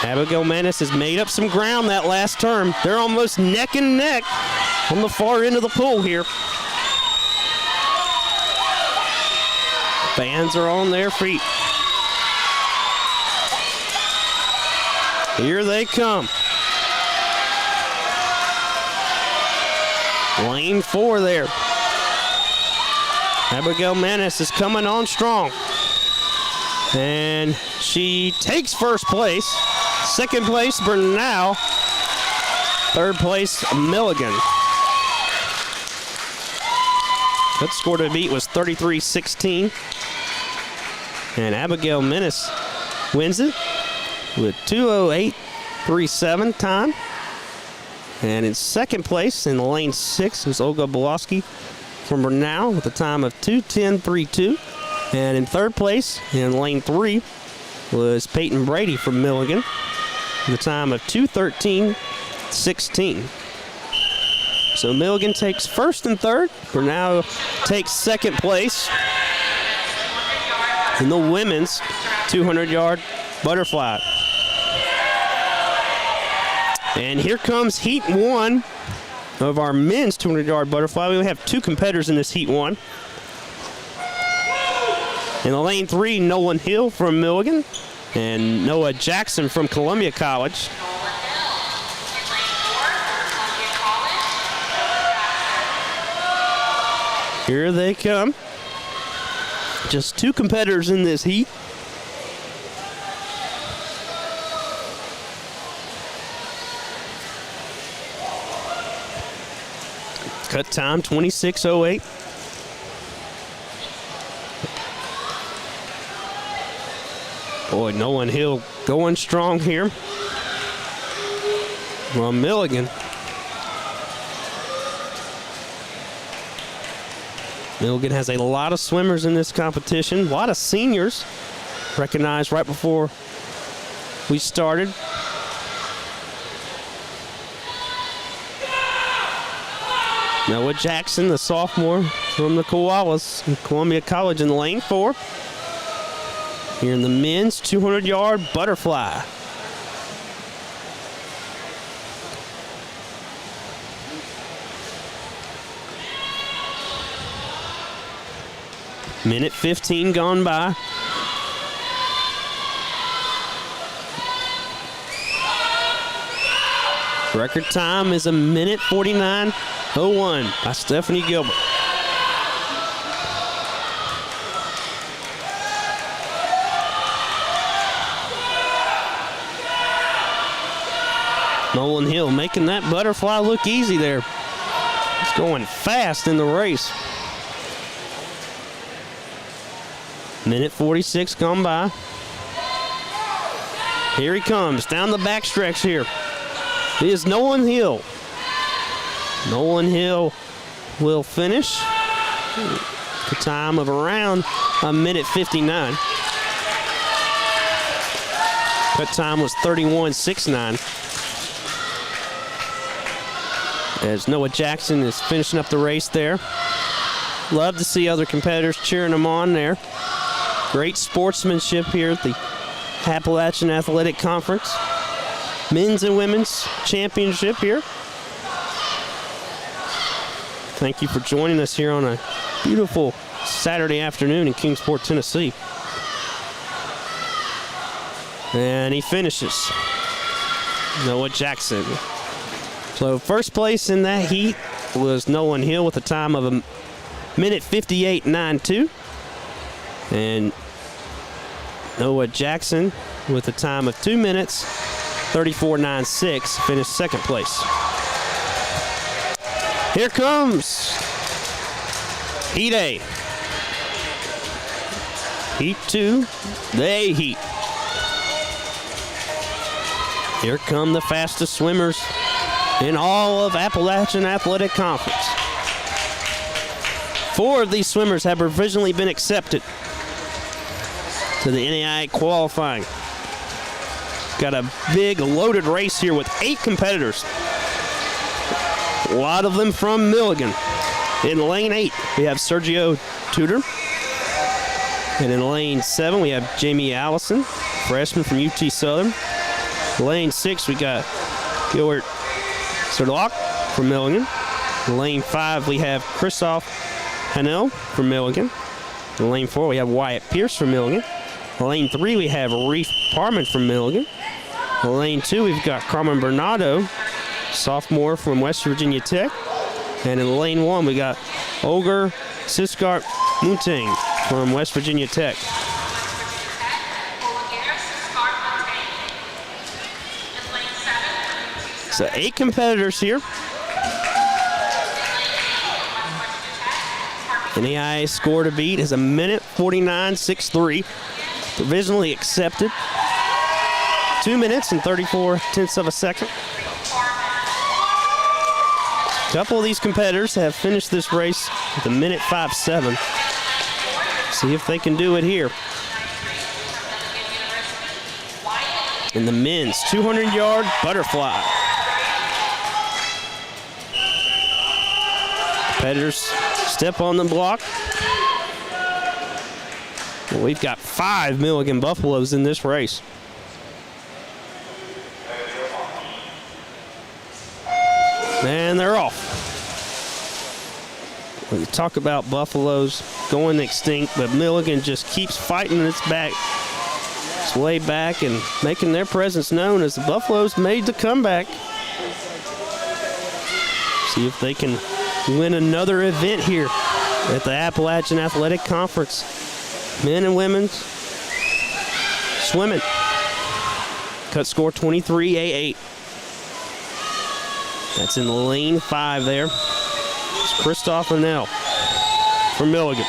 [SPEAKER 15] Abigail Manis has made up some ground that last turn. They're almost neck and neck on the far end of the pool here. Fans are on their feet. Here they come. Lane 4 there. Abigail Manis is coming on strong. And she takes first place. Second place, Bernal. Third place, Milligan. That score to beat was 33-16. And Abigail Manis wins it with 2:08.37 time. And in second place in lane 6 was Olga Woloski from Bernal with a time of 2:10.32. And in third place in lane 3 was Peyton Brady from Milligan with a time of 2:13.16. So Milligan takes first and third. Bernal takes second place in the women's 200-yard butterfly. And here comes heat 1 of our men's 200-yard butterfly. We have 2 competitors in this heat 1. In the lane 3, Nolan Hill from Milligan and Noah Jackson from Columbia College. Here they come. Just 2 competitors in this heat. Cut time 26:08. Boy, Nolan Hill going strong here from Milligan. Milligan has a lot of swimmers in this competition, a lot of seniors recognized right before we started. Noah Jackson, the sophomore from the Koalas in Columbia College in lane 4. Here in the men's 200-yard butterfly. Minute 15 gone by. Record time is a minute 49:01 by Stephanie Gilbert. Nolan Hill making that butterfly look easy there. He's going fast in the race. Minute 46 gone by. Here he comes down the backstretch here. It is Nolan Hill. Nolan Hill will finish the time of around a minute 59. That time was 31:69. As Noah Jackson is finishing up the race there. Love to see other competitors cheering him on there. Great sportsmanship here at the Appalachian Athletic Conference. Men's and women's championship here. Thank you for joining us here on a beautiful Saturday afternoon in Kingsport, Tennessee. And he finishes. Noah Jackson. So first place in that heat was Nolan Hill with a time of a minute 58:92. And Noah Jackson with a time of 2 minutes 34:96 finished second place. Here comes Heat A. Heat 2, the A heat. Here come the fastest swimmers in all of Appalachian Athletic Conference. 4 of these swimmers have provisionally been accepted to the NAIA qualifying. Got a big loaded race here with 8 competitors. A lot of them from Milligan. In lane 8, we have Sergio Tudor. And in lane 7, we have Jamie Allison, freshman from UT Southern. Lane 6, we got Gilbert Serdlock from Milligan. In lane 5, we have Christoph Hanel from Milligan. In lane 4, we have Wyatt Pierce from Milligan. In lane 3, we have Reef Parman from Milligan. In lane 2, we've got Carmen Bernardo, sophomore from West Virginia Tech. And in lane 1, we got Olger Siskart Muntang from West Virginia Tech. So 8 competitors here. NAIA score to beat is a minute 49:63. Provisionally accepted. 2 minutes and 34/10 of a second. A couple of these competitors have finished this race with a minute 57. See if they can do it here. In the men's 200-yard butterfly. Competitors step on the block. Well, we've got 5 Milligan Buffaloes in this race. And they're off. We talk about Buffaloes going extinct, but Milligan just keeps fighting its way back and making their presence known as the Buffaloes made the comeback. See if they can win another event here at the Appalachian Athletic Conference. Men and women's swimming. Cut score 23:08. That's in lane 5 there. It's Christoph Hanel from Milligan.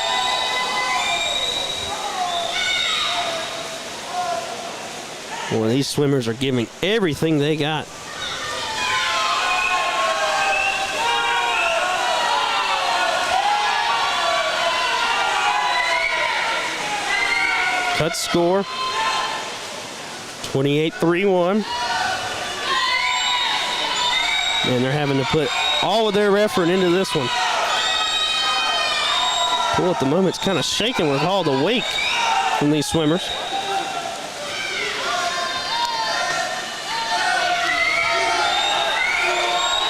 [SPEAKER 15] Well, these swimmers are giving everything they got. Cut score 28:31. And they're having to put all of their effort into this one. Pool at the moment's kind of shaking with all the weight from these swimmers.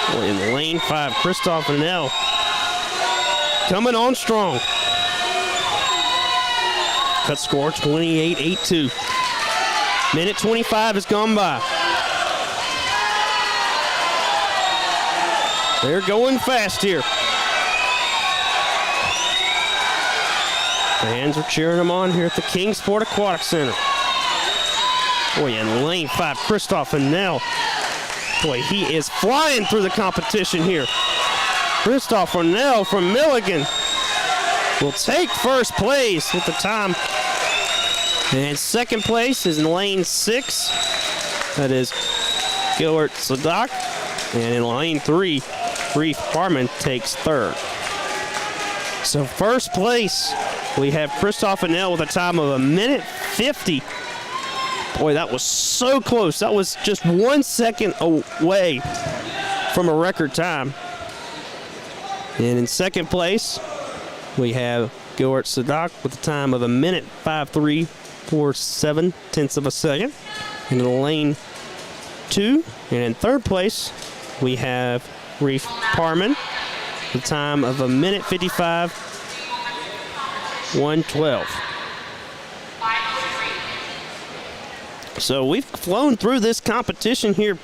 [SPEAKER 15] Well, in lane 5, Christoph Hanel coming on strong. Cut score 28-8-2. Minute 25 has gone by. They're going fast here. Fans are cheering them on here at the Kingsport Aquatic Center. Boy, in lane 5, Christoph Fennell. Boy, he is flying through the competition here. Christoph Fennell from Milligan will take first place with the time. And second place is in lane 6. That is Gilbert Sadak. And in lane 3, Reef Harmon takes third. So first place, we have Christoph Fennell with a time of 1:50. Boy, that was so close. That was just 1 second away from a record time. And in second place, we have Gilbert Sadak with a time of 1:53.47 of a second. And in lane 2, and in third place, we have Reef Harmon with a time of 1:55.112. So we've flown through this competition here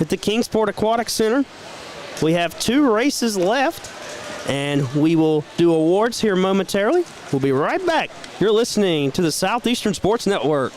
[SPEAKER 15] at the Kingsport Aquatic Center. We have 2 races left, and we will do awards here momentarily. We'll be right back. You're listening to the Southeastern Sports Network.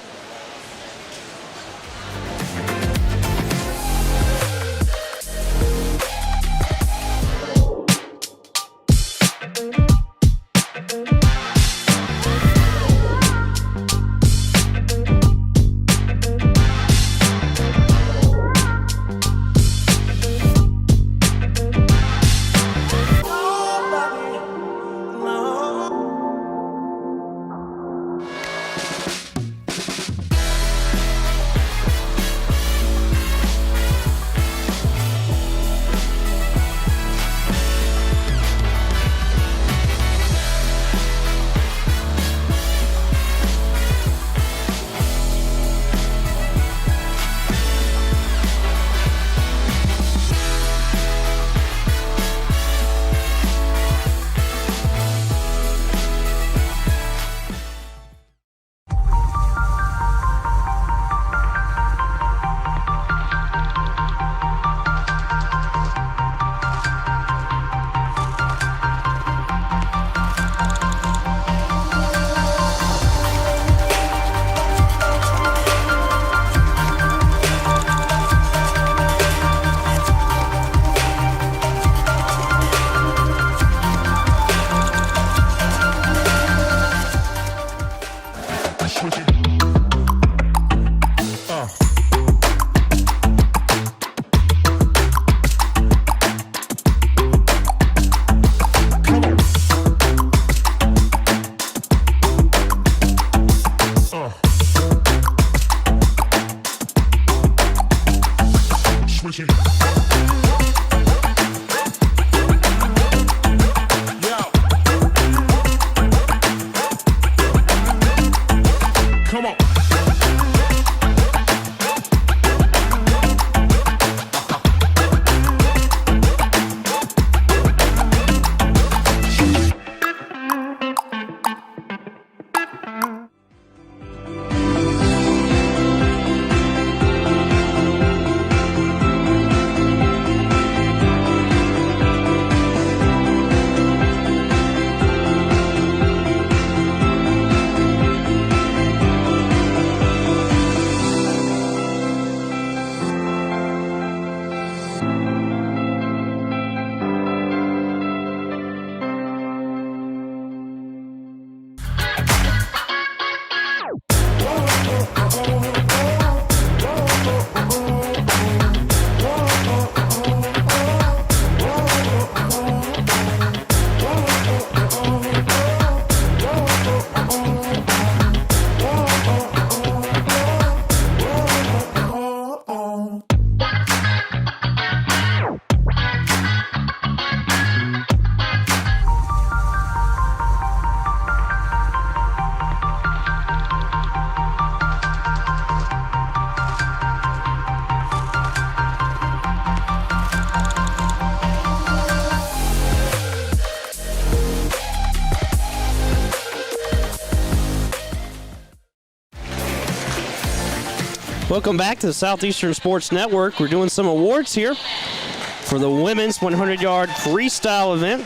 [SPEAKER 15] Welcome back to the Southeastern Sports Network. We're doing some awards here for the women's 100-yard freestyle event.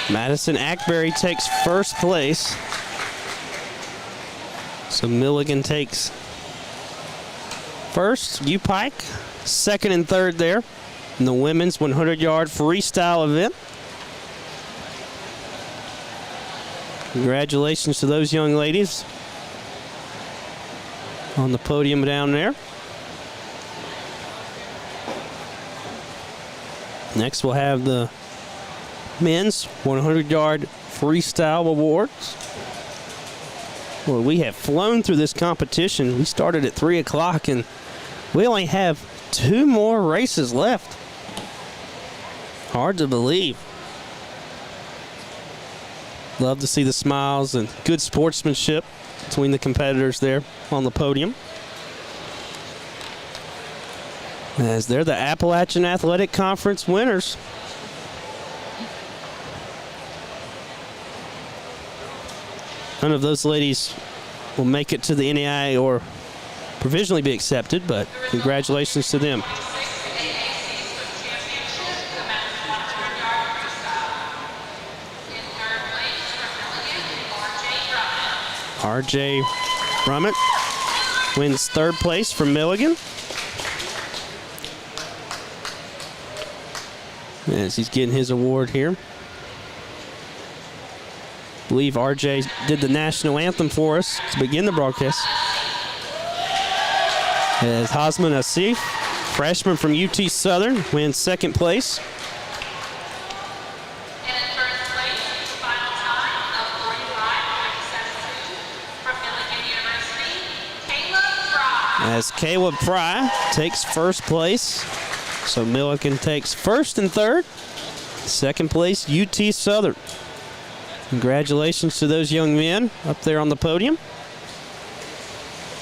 [SPEAKER 15] Madison Ackberry takes first place. So Milligan takes first. U-Pike second and third there in the women's 100-yard freestyle event. Congratulations to those young ladies on the podium down there. Next we'll have the men's 100-yard freestyle awards. Well, we have flown through this competition. We started at 3 o'clock and we only have 2 more races left. Hard to believe. Love to see the smiles and good sportsmanship between the competitors there on the podium. As they're the Appalachian Athletic Conference winners. None of those ladies will make it to the NAIA or provisionally be accepted, but congratulations to them. R.J. Brummett wins third place from Milligan. As he's getting his award here. I believe R.J. did the national anthem for us to begin the broadcast. As Hasman Asif, freshman from UT Southern, wins second place. As Caleb Fry takes first place. So Milligan takes first and third. Second place, UT Southern. Congratulations to those young men up there on the podium.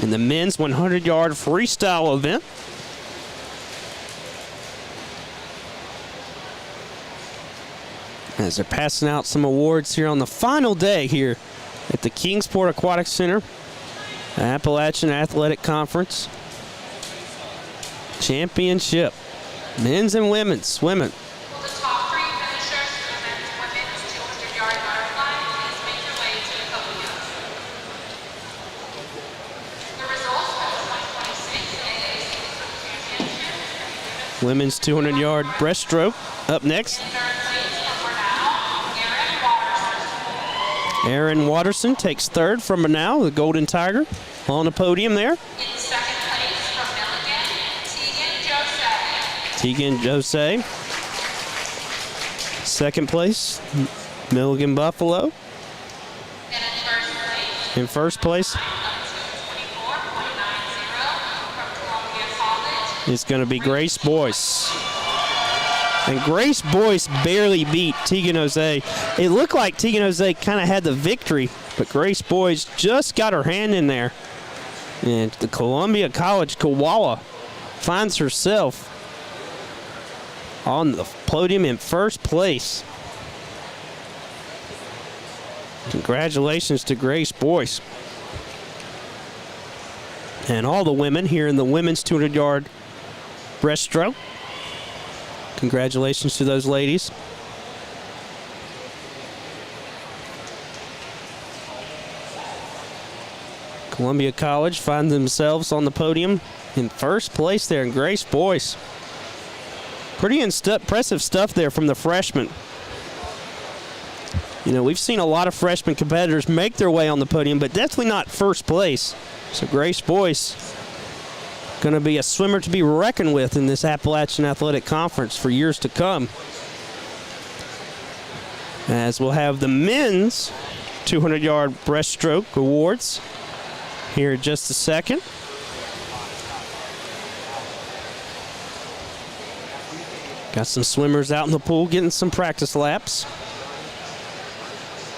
[SPEAKER 15] In the men's 100-yard freestyle event. As they're passing out some awards here on the final day here at the Kingsport Aquatic Center. Appalachian Athletic Conference Championship, men's and women's swimming.
[SPEAKER 18] Well, the top 3 finishers for the men's and women's 200-yard butterfly please make your way to the podium. The results for the 2026 AAC Championship.
[SPEAKER 15] Women's 200-yard breaststroke up next. Aaron Watterson takes third from Manal, the Golden Tiger, on the podium there.
[SPEAKER 18] In second place from Milligan,
[SPEAKER 15] Tegan Jose. Second place, Milligan Buffalo. In first place, it's going to be Grace Boyce. And Grace Boyce barely beat Tegan Jose. It looked like Tegan Jose kind of had the victory, but Grace Boyce just got her hand in there. And the Columbia College Koala finds herself on the podium in first place. Congratulations to Grace Boyce. And all the women here in the women's 200-yard breaststroke. Congratulations to those ladies. Columbia College find themselves on the podium in first place there, and Grace Boyce. Pretty impressive stuff there from the freshmen. You know, we've seen a lot of freshman competitors make their way on the podium, but definitely not first place. So Grace Boyce going to be a swimmer to be reckoned with in this Appalachian Athletic Conference for years to come. As we'll have the men's 200-yard breaststroke awards here in just a second. Got some swimmers out in the pool getting some practice laps.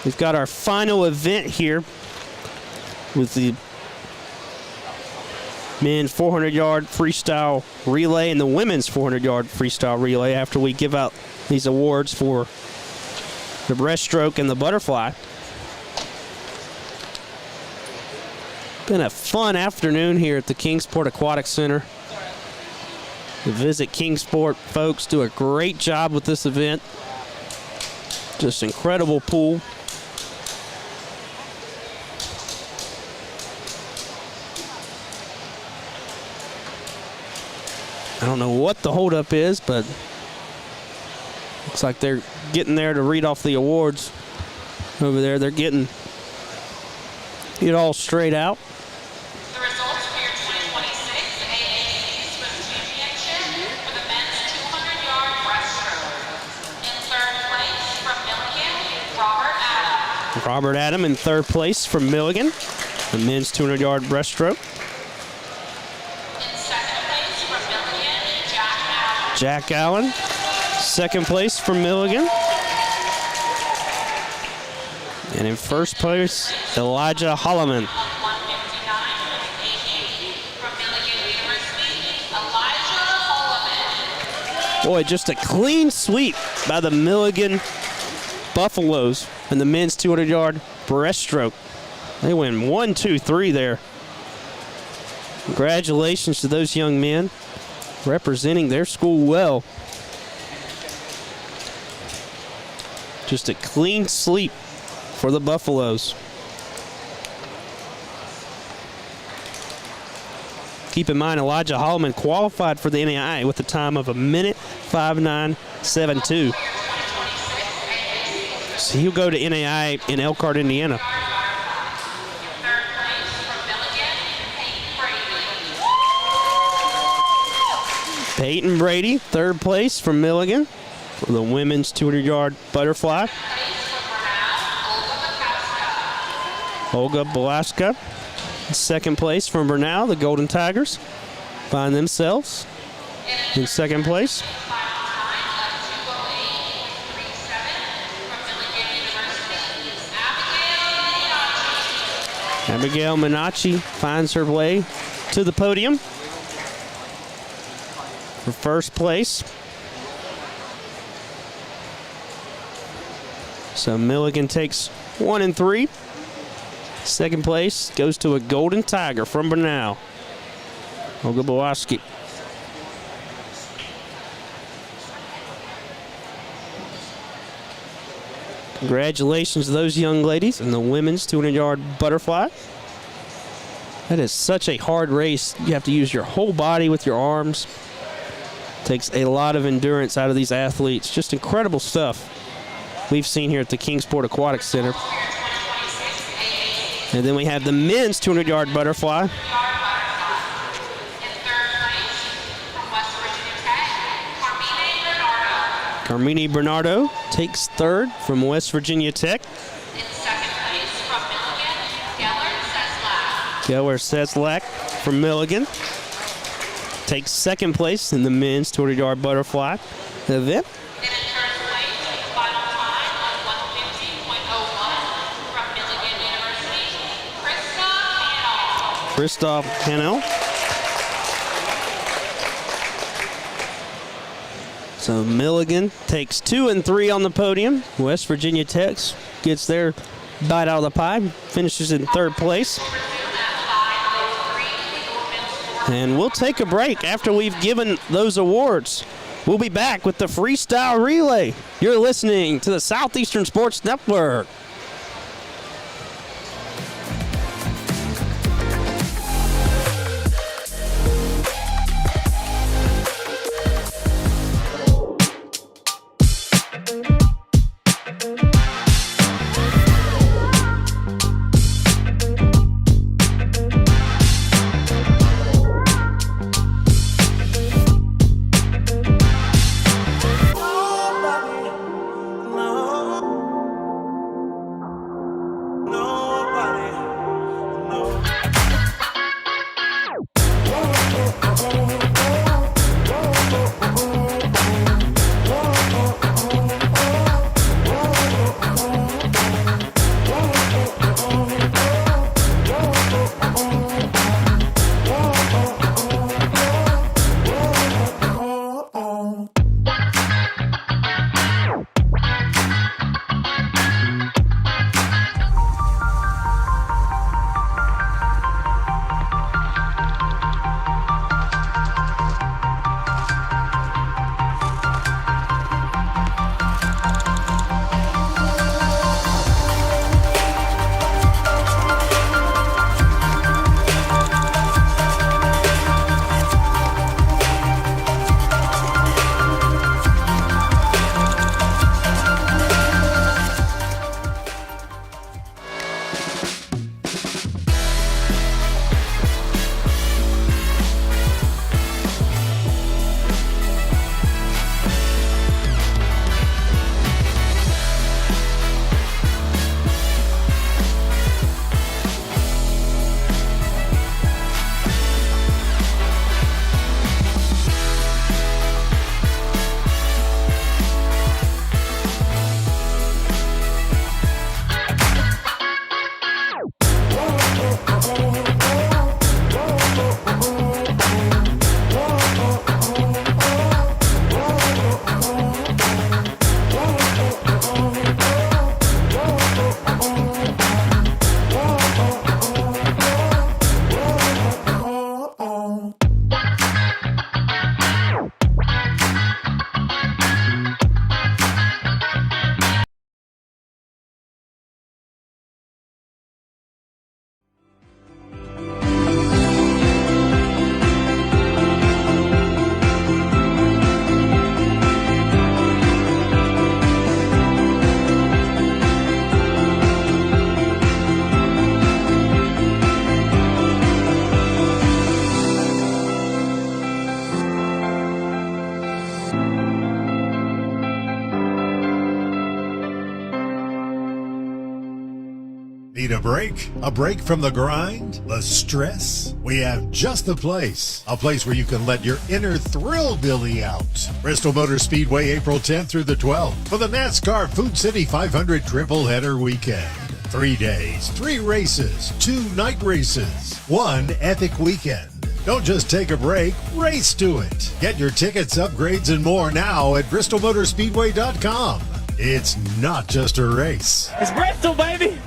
[SPEAKER 15] We've got our final event here with the men's 400-yard freestyle relay and the women's 400-yard freestyle relay after we give out these awards for the breaststroke and the butterfly. Been a fun afternoon here at the Kingsport Aquatic Center. The Visit Kingsport folks do a great job with this event. Just incredible pool. I don't know what the holdup is, but looks like they're getting there to read off the awards over there. They're getting it all straight out.
[SPEAKER 18] The results for your 2026 AAC Swim Championship for the men's 200-yard breaststroke. In third place from Milligan, Robert Adam.
[SPEAKER 15] Robert Adam in third place from Milligan, the men's 200-yard breaststroke.
[SPEAKER 18] In second place from Milligan, Jack Allen.
[SPEAKER 15] Jack Allen, second place from Milligan. And in first place, Elijah Holloman. Boy, just a clean sweep by the Milligan Buffaloes in the men's 200-yard breaststroke. They win 1, 2, 3 there. Congratulations to those young men representing their school well. Just a clean sweep for the Buffaloes. Keep in mind, Elijah Holloman qualified for the NAI with a time of 1:59.72. So he'll go to NAI in Elkhart, Indiana. Peyton Brady, third place from Milligan for the women's 200-yard butterfly. Olga Balaska, second place from Bernal. The Golden Tigers find themselves in second place. Abigail Minacci finds her way to the podium for first place. So Milligan takes 1 and 3. Second place goes to a Golden Tiger from Bernal. Olga Bowaski. Congratulations to those young ladies in the women's 200-yard butterfly. That is such a hard race. You have to use your whole body with your arms. Takes a lot of endurance out of these athletes. Just incredible stuff we've seen here at the Kingsport Aquatic Center. And then we have the men's 200-yard butterfly. Carmine Bernardo takes third from West Virginia Tech.
[SPEAKER 18] In second place from Milligan,
[SPEAKER 15] Geller Seslak from Milligan takes second place in the men's 200-yard butterfly event.
[SPEAKER 18] And in third place, final time of 150.01 from Milligan University,
[SPEAKER 15] Christoph Hanel. So Milligan takes 2 and 3 on the podium. West Virginia Tech gets their bite out of the pie, finishes in third place. And we'll take a break after we've given those awards. We'll be back with the freestyle relay. You're listening to the Southeastern Sports Network.
[SPEAKER 19] Need a break? A break from the grind? The stress? We have just the place. A place where you can let your inner thrill dilly out. Bristol Motor Speedway, April 10th through the 12th for the NASCAR Food City 500 Triple Header Weekend. 3 days, 3 races, 2 night races, 1 epic weekend. Don't just take a break, race to it. Get your tickets, upgrades, and more now at bristolmotorspeedway.com. It's not just a race.
[SPEAKER 14] It's Bristol, baby!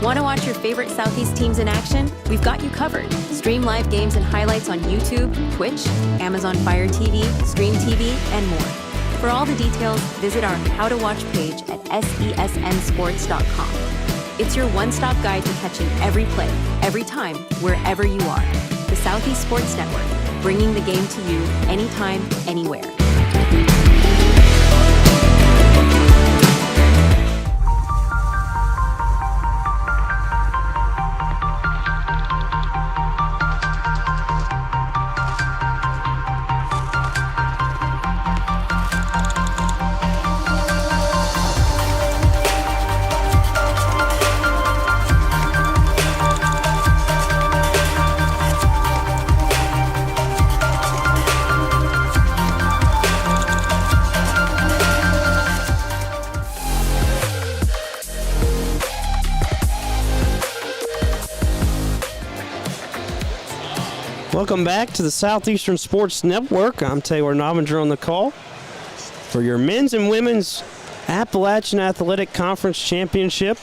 [SPEAKER 20] Want to watch your favorite Southeast teams in action? We've got you covered. Stream live games and highlights on YouTube, Twitch, Amazon Fire TV, Stream TV, and more. For all the details, visit our How to Watch page at sesnsports.com. It's your one-stop guide to catching every play, every time, wherever you are. The Southeast Sports Network, bringing the game to you anytime, anywhere.
[SPEAKER 15] Welcome back to the Southeastern Sports Network. I'm Taylor Novinger on the call for your men's and women's Appalachian Athletic Conference Championship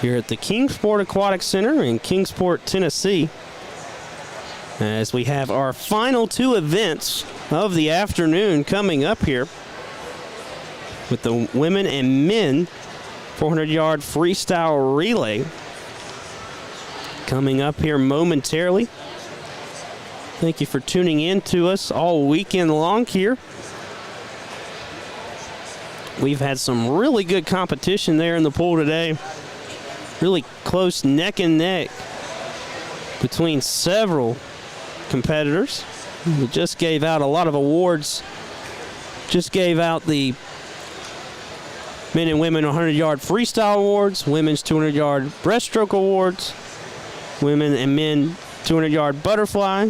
[SPEAKER 15] here at the Kingsport Aquatic Center in Kingsport, Tennessee, as we have our final 2 events of the afternoon coming up here with the women and men 400-yard freestyle relay coming up here momentarily. Thank you for tuning in to us all weekend long here. We've had some really good competition there in the pool today. Really close neck and neck between several competitors. We just gave out a lot of awards. Just gave out the men and women 100-yard freestyle awards, women's 200-yard breaststroke awards, women and men 200-yard butterfly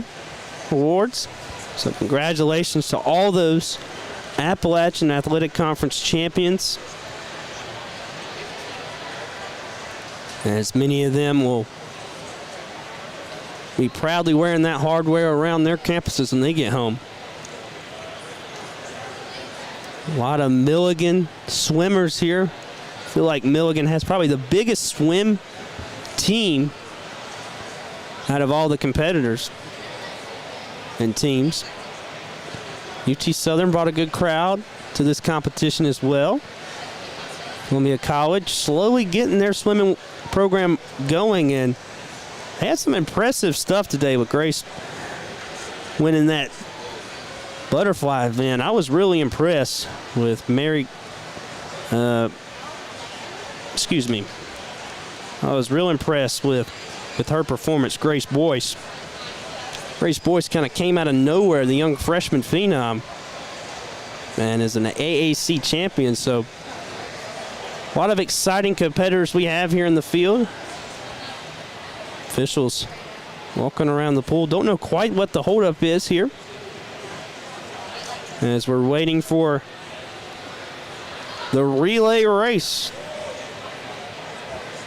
[SPEAKER 15] awards. So congratulations to all those Appalachian Athletic Conference champions, as many of them will be proudly wearing that hardware around their campuses when they get home. A lot of Milligan swimmers here. I feel like Milligan has probably the biggest swim team out of all the competitors and teams. UT Southern brought a good crowd to this competition as well. Columbia College slowly getting their swimming program going, and they had some impressive stuff today with Grace winning that butterfly event. I was really impressed with Mary excuse me. I was real impressed with her performance, Grace Boyce. Grace Boyce kind of came out of nowhere, the young freshman phenom, and is an AAC champion. So a lot of exciting competitors we have here in the field. Officials walking around the pool. Don't know quite what the holdup is here, as we're waiting for the relay race.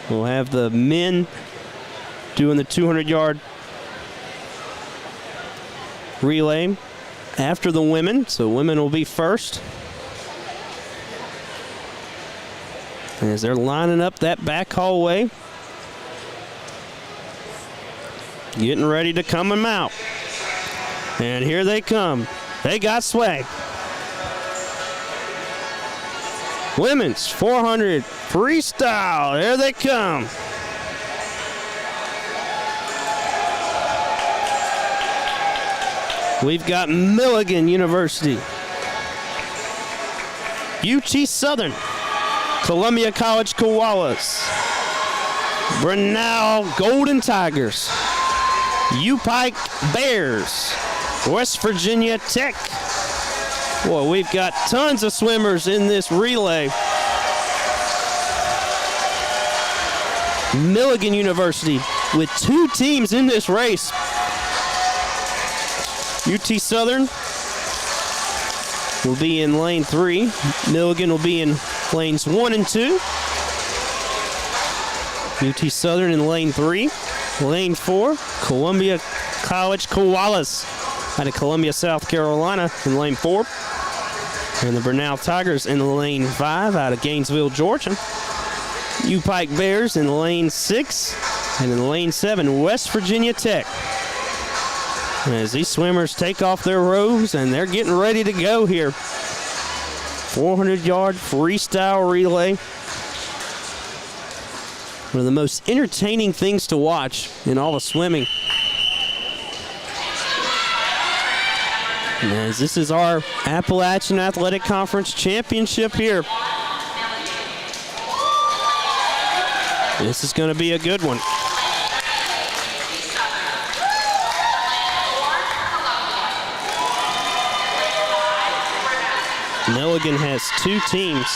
[SPEAKER 15] We'll have the men doing the 200-yard relay after the women. So women will be first. As they're lining up that back hallway, getting ready to come them out. And here they come. They got swag. Women's 400 freestyle. There they come. We've got Milligan University, UT Southern, Columbia College Koalas, Grinnell Golden Tigers, U-Pike Bears, West Virginia Tech. Boy, we've got tons of swimmers in this relay. Milligan University with 2 teams in this race. UT Southern will be in lane 3. Milligan will be in lanes 1 and 2. UT Southern in lane 3. Lane 4, Columbia College Koalas out of Columbia, South Carolina in lane 4. And the Grinnell Tigers in lane 5 out of Gainesville, Georgia. U-Pike Bears in lane 6. And in lane 7, West Virginia Tech. As these swimmers take off their robes and they're getting ready to go here. 400-yard freestyle relay. One of the most entertaining things to watch in all of swimming. As this is our Appalachian Athletic Conference Championship here. This is going to be a good one. Milligan has 2 teams.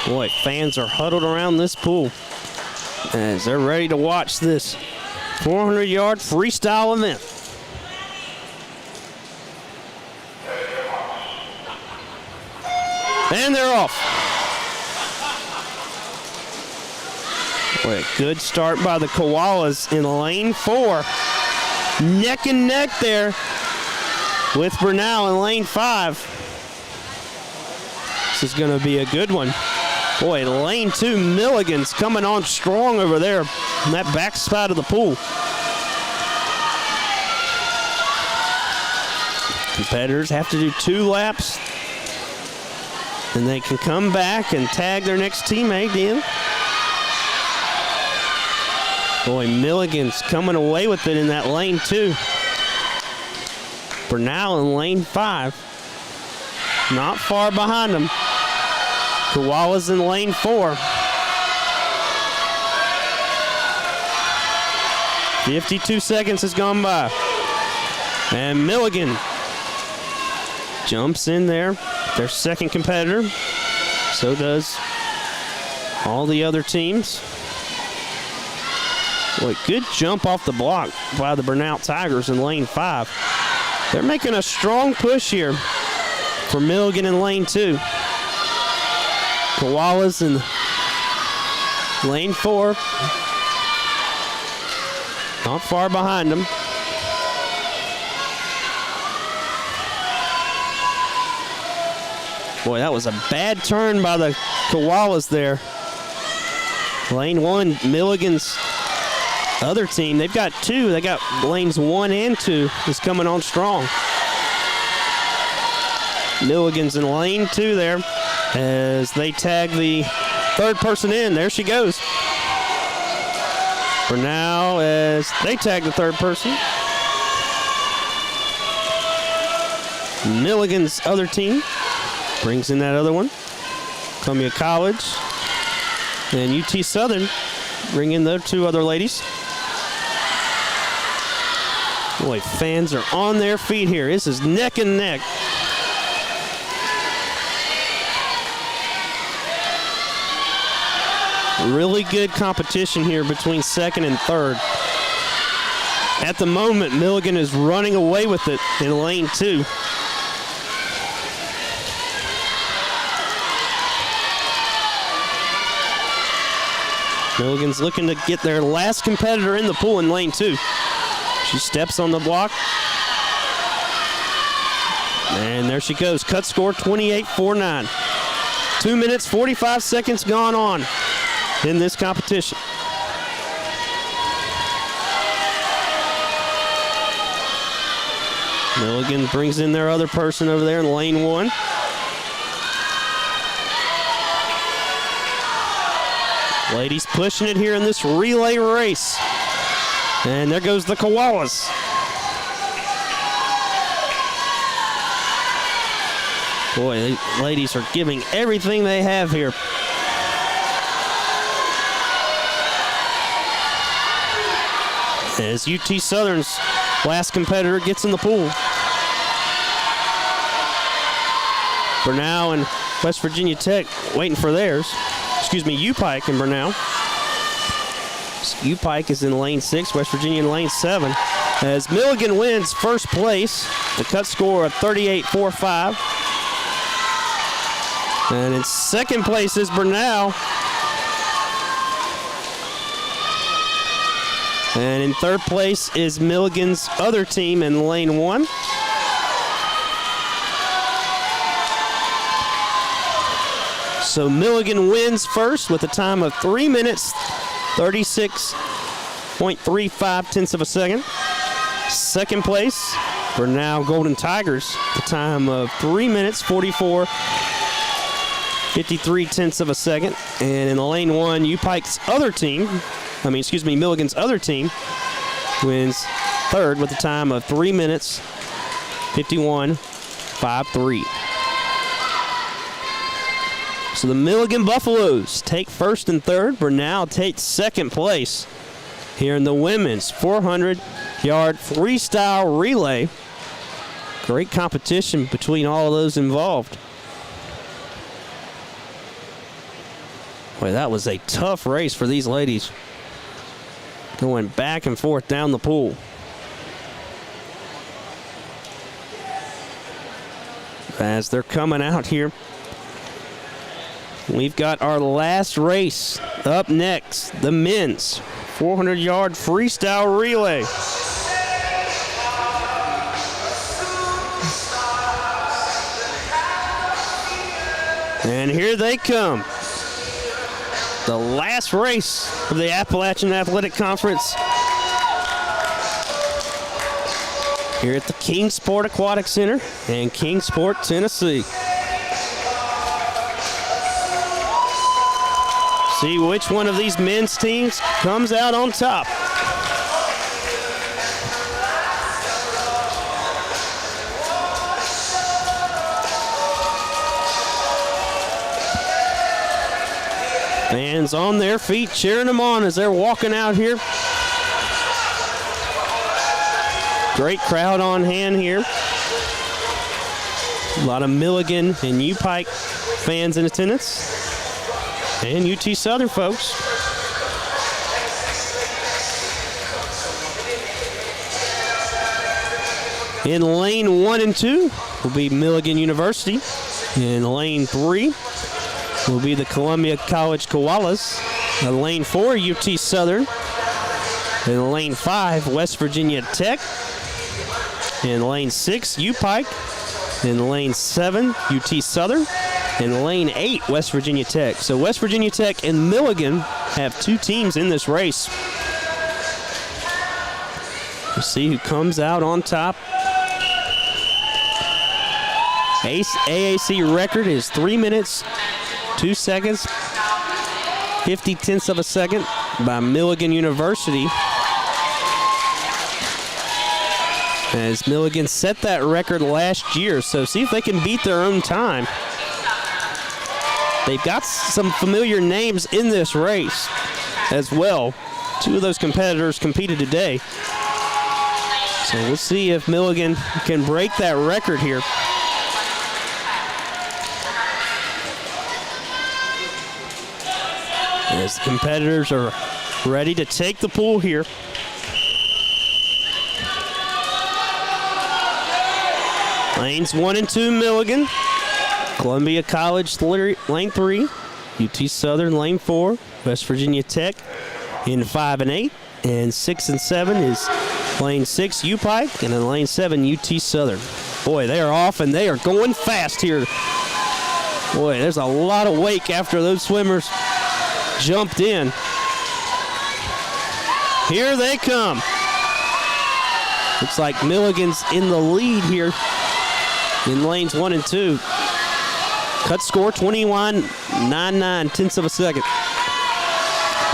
[SPEAKER 15] Boy, fans are huddled around this pool as they're ready to watch this 400-yard freestyle event. And they're off. Boy, a good start by the Koalas in lane 4. Neck and neck there with Grinnell in lane 5. This is going to be a good one. Boy, lane 2, Milligan's coming on strong over there on that back side of the pool. Competitors have to do 2 laps, and they can come back and tag their next teammate in. Boy, Milligan's coming away with it in that lane 2. Grinnell in lane 5. Not far behind them. Koalas in lane 4. 52 seconds has gone by. And Milligan jumps in there. Their second competitor. So does all the other teams. Boy, good jump off the block by the Grinnell Tigers in lane 5. They're making a strong push here for Milligan in lane 2. Koalas in lane 4. Not far behind them. Boy, that was a bad turn by the Koalas there. Lane 1, Milligan's other team, they've got 2. They got lanes 1 and 2 is coming on strong. Milligan's in lane 2 there as they tag the third person in. There she goes. For now, as they tag the third person. Milligan's other team brings in that other one. Columbia College and UT Southern bring in their two other ladies. Boy, fans are on their feet here. This is neck and neck. Really good competition here between second and third. At the moment, Milligan is running away with it in lane 2. Milligan's looking to get their last competitor in the pool in lane 2. She steps on the block. And there she goes. Cut score 28-49. 2 minutes, 45 seconds gone on in this competition. Milligan brings in their other person over there in lane 1. Ladies pushing it here in this relay race. And there goes the Koalas. Boy, the ladies are giving everything they have here. As UT Southern's last competitor gets in the pool. Burnell and West Virginia Tech waiting for theirs. Excuse me, U-Pike and Burnell. U-Pike is in lane 6, West Virginia in lane 7. As Milligan wins first place, the cut score of 38-45. And in second place is Burnell. And in third place is Milligan's other team in lane 1. So Milligan wins first with a time of 3 minutes, 36.35 tenths of a second. Second place, Burnell Golden Tigers, the time of 3 minutes, 54.53 tenths of a second. And in lane 1, U-Pike's other team, Milligan's other team wins third with a time of 3 minutes, 51.53. So the Milligan Buffaloes take first and third. Burnell takes second place here in the women's 400-yard freestyle relay. Great competition between all of those involved. Boy, that was a tough race for these ladies. Going back and forth down the pool. As they're coming out here, we've got our last race up next, the men's 400-yard freestyle relay. And here they come. The last race of the Appalachian Athletic Conference here at the Kingsport Aquatic Center in Kingsport, Tennessee. See which one of these men's teams comes out on top. Fans on their feet cheering them on as they're walking out here. Great crowd on hand here. A lot of Milligan and U-Pike fans in attendance. And UT Southern folks. In lane 1 and 2 will be Milligan University. In lane 3 will be the Columbia College Koalas. In lane 4, UT Southern. In lane 5, West Virginia Tech. In lane 6, U-Pike. In lane 7, UT Southern. In lane 8, West Virginia Tech. So West Virginia Tech and Milligan have two teams in this race. We'll see who comes out on top. AAC record is 3 minutes, 2 seconds, 50 tenths of a second. by Milligan University. As Milligan set that record last year, so see if they can beat their own time. They've got some familiar names in this race as well. Two of those competitors competed today. So we'll see if Milligan can break that record here. As the competitors are ready to take the pool here. Lanes 1 and 2, Milligan. Columbia College, lane 3. UT Southern, lane 4. West Virginia Tech in 5 and 8. And 6 and 7 is lane 6, U-Pike. And in lane 7, UT Southern. Boy, they are off and they are going fast here. Boy, there's a lot of wake after those swimmers jumped in. Here they come. Looks like Milligan's in the lead here in lanes 1 and 2. Cut score 21.99 tenths of a second.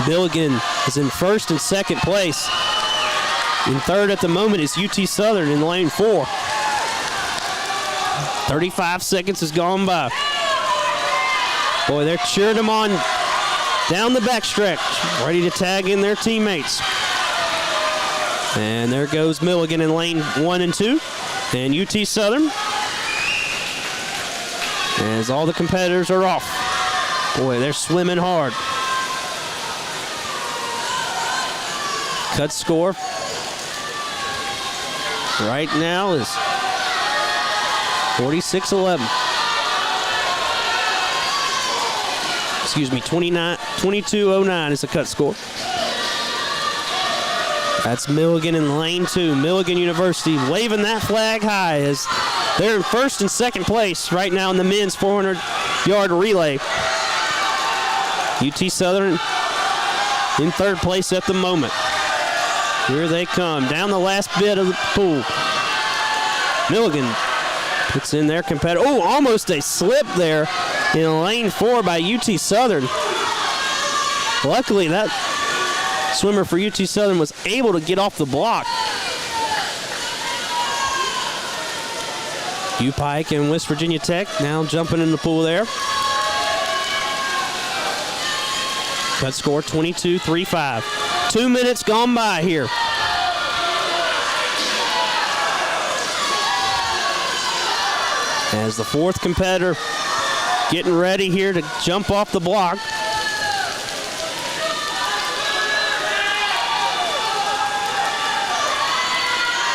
[SPEAKER 15] Milligan is in first and second place. In third at the moment is UT Southern in lane 4. 35 seconds has gone by. Boy, they're cheering them on down the backstretch, ready to tag in their teammates. And there goes Milligan in lane 1 and 2. And UT Southern, as all the competitors are off. Boy, they're swimming hard. Cut score right now is 46-11. Excuse me, 22-09 is the cut score. That's Milligan in lane 2. Milligan University waving that flag high as they're in first and second place right now in the men's 400-yard relay. UT Southern in third place at the moment. Here they come down the last bit of the pool. Milligan puts in their competitor. Oh, almost a slip there in lane 4 by UT Southern. Luckily, that swimmer for UT Southern was able to get off the block. U-Pike and West Virginia Tech now jumping in the pool there. Cut score 22-35. 2 minutes gone by here. As the fourth competitor getting ready here to jump off the block.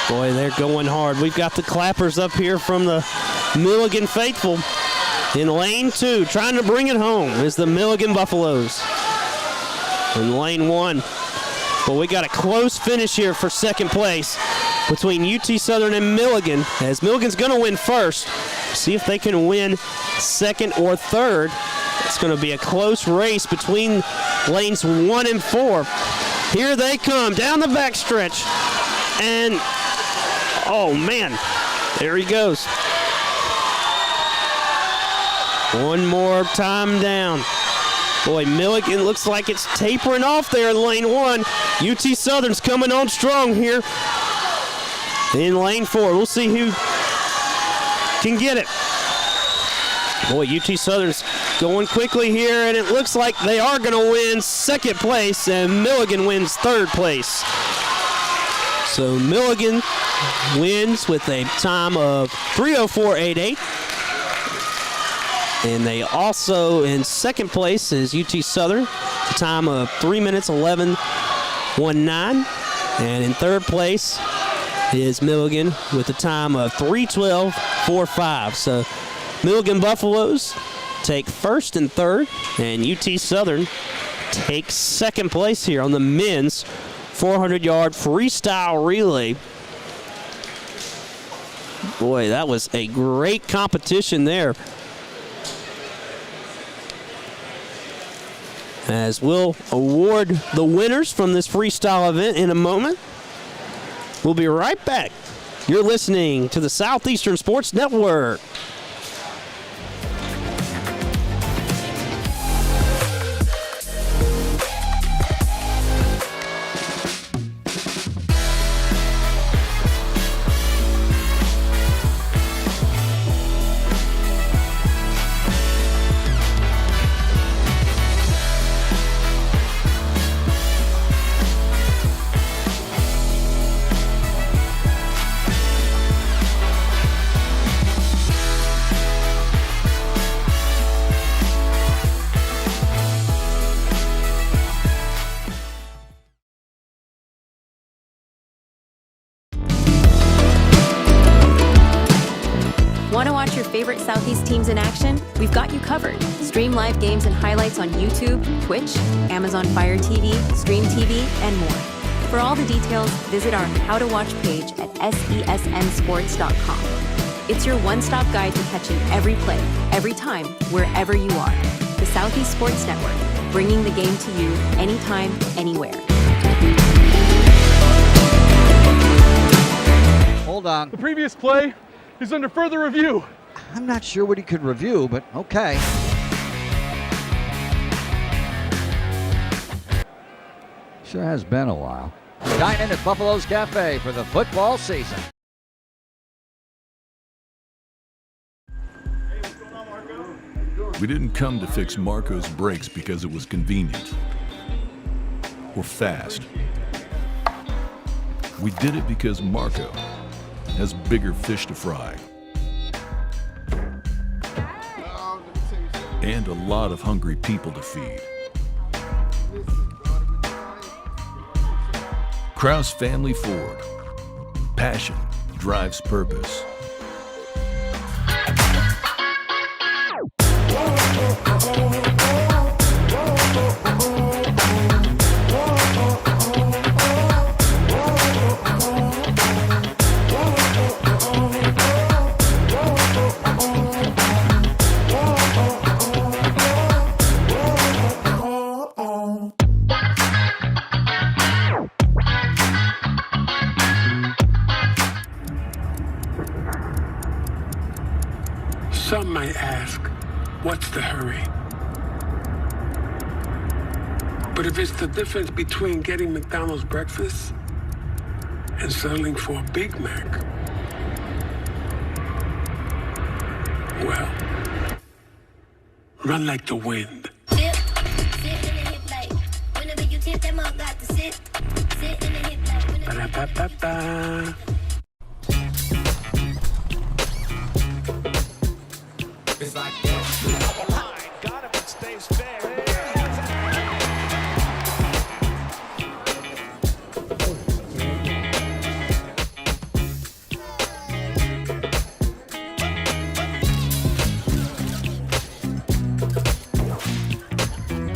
[SPEAKER 15] Boy, they're going hard. We've got the clappers up here from the Milligan faithful in lane 2. Trying to bring it home is the Milligan Buffaloes. In lane 1. But we got a close finish here for second place between UT Southern and Milligan, as Milligan's going to win first. See if they can win second or third. It's going to be a close race between lanes 1 and 4. Here they come down the backstretch. And, oh man, there he goes. One more time down. Boy, Milligan looks like it's tapering off there in lane 1. UT Southern's coming on strong here in lane 4. We'll see who can get it. Boy, UT Southern's going quickly here, and it looks like they are going to win second place, and Milligan wins third place. So Milligan wins with a time of 3:04.88. And they also, in second place, is UT Southern, a time of 3 minutes 11:19. And in third place is Milligan with a time of 3:12.45. So Milligan Buffaloes take first and third, and UT Southern takes second place here on the men's 400-yard freestyle relay. Boy, that was a great competition there. As we'll award the winners from this freestyle event in a moment. We'll be right back. You're listening to the Southeastern Sports Network.
[SPEAKER 20] Stream live games and highlights on YouTube, Twitch, Amazon Fire TV, Stream TV, and more. For all the details, visit our How to Watch page at sesnsports.com. It's your one-stop guide to catching every play, every time, wherever you are. The Southeast Sports Network, bringing the game to you anytime, anywhere.
[SPEAKER 21] Hold on.
[SPEAKER 22] The previous play is under further review.
[SPEAKER 21] I'm not sure what he could review, but okay. Sure has been a while. Dine in at Buffalo's Cafe for the football season.
[SPEAKER 23] We didn't come to fix Marco's brakes because it was convenient or fast. We did it because Marco has bigger fish to fry and a lot of hungry people to feed. Krause Family Ford. Passion drives purpose.
[SPEAKER 24] Some might ask, what's the hurry? But if it's the difference between getting McDonald's breakfast and settling for a Big Mac, well, run like the wind. Ba-da-ba-ba-ba.
[SPEAKER 13] It's like that. Got it, but stays fair.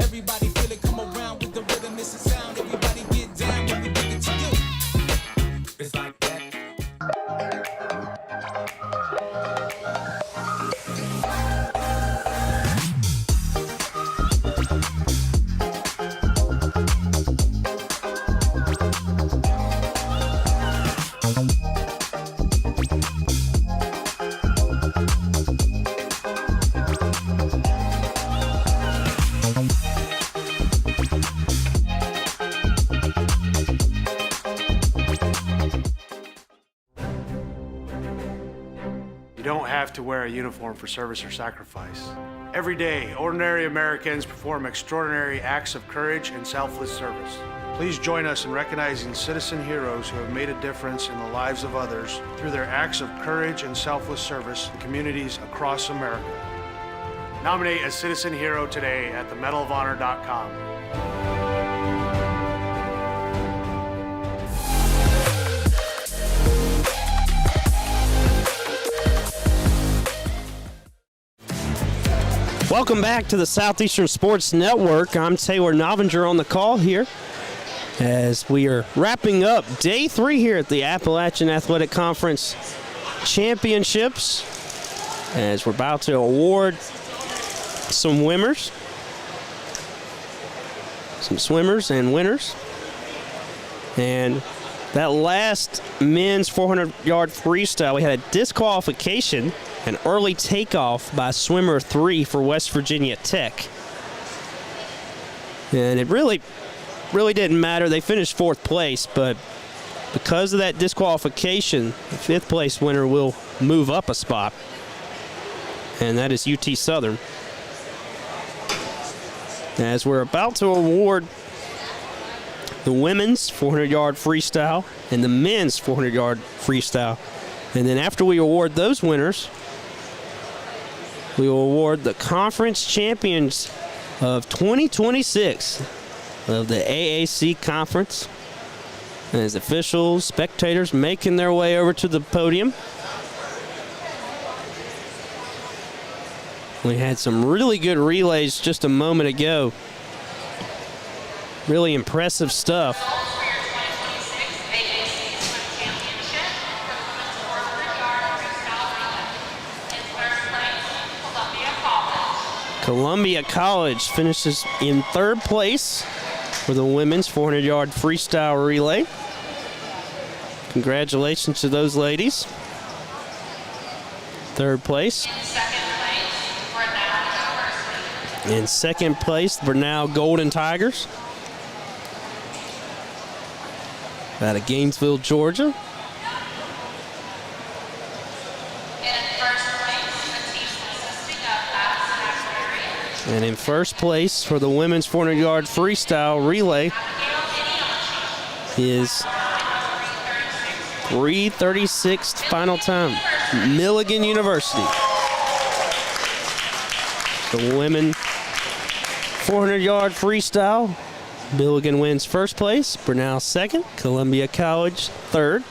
[SPEAKER 13] Everybody feel it, come around with the rhythm, it's a sound. Everybody get down when we bring it to you. It's like that.
[SPEAKER 25] You don't have to wear a uniform for service or sacrifice. Every day, ordinary Americans perform extraordinary acts of courage and selfless service. Please join us in recognizing citizen heroes who have made a difference in the lives of others through their acts of courage and selfless service in communities across America. Nominate a citizen hero today at themedalofhonor.com.
[SPEAKER 15] Welcome back to the Southeastern Sports Network. I'm Taylor Novinger on the call here as we are wrapping up day 3 here at the Appalachian Athletic Conference Championships as we're about to award some winners, some swimmers and winners. And that last men's 400-yard freestyle, we had a disqualification, an early takeoff by swimmer 3 for West Virginia Tech. And it really didn't matter. They finished 4th place, but because of that disqualification, the 5th place winner will move up a spot, and that is UT Southern. As we're about to award the women's 400-yard freestyle and the men's 400-yard freestyle. And then after we award those winners, we will award the conference champions of 2026 of the AAC conference. As officials, spectators making their way over to the podium. We had some really good relays just a moment ago. Really impressive stuff. Columbia College finishes in 3rd place for the women's 400-yard freestyle relay. Congratulations to those ladies. 3rd place. In 2nd place, Bernal Golden Tigers out of Gainesville, Georgia. And in 1st place for the women's 400-yard freestyle relay is 3:36 final time, Milligan University. The women 400-yard freestyle, Milligan wins 1st place, Bernal 2nd, Columbia College 3rd.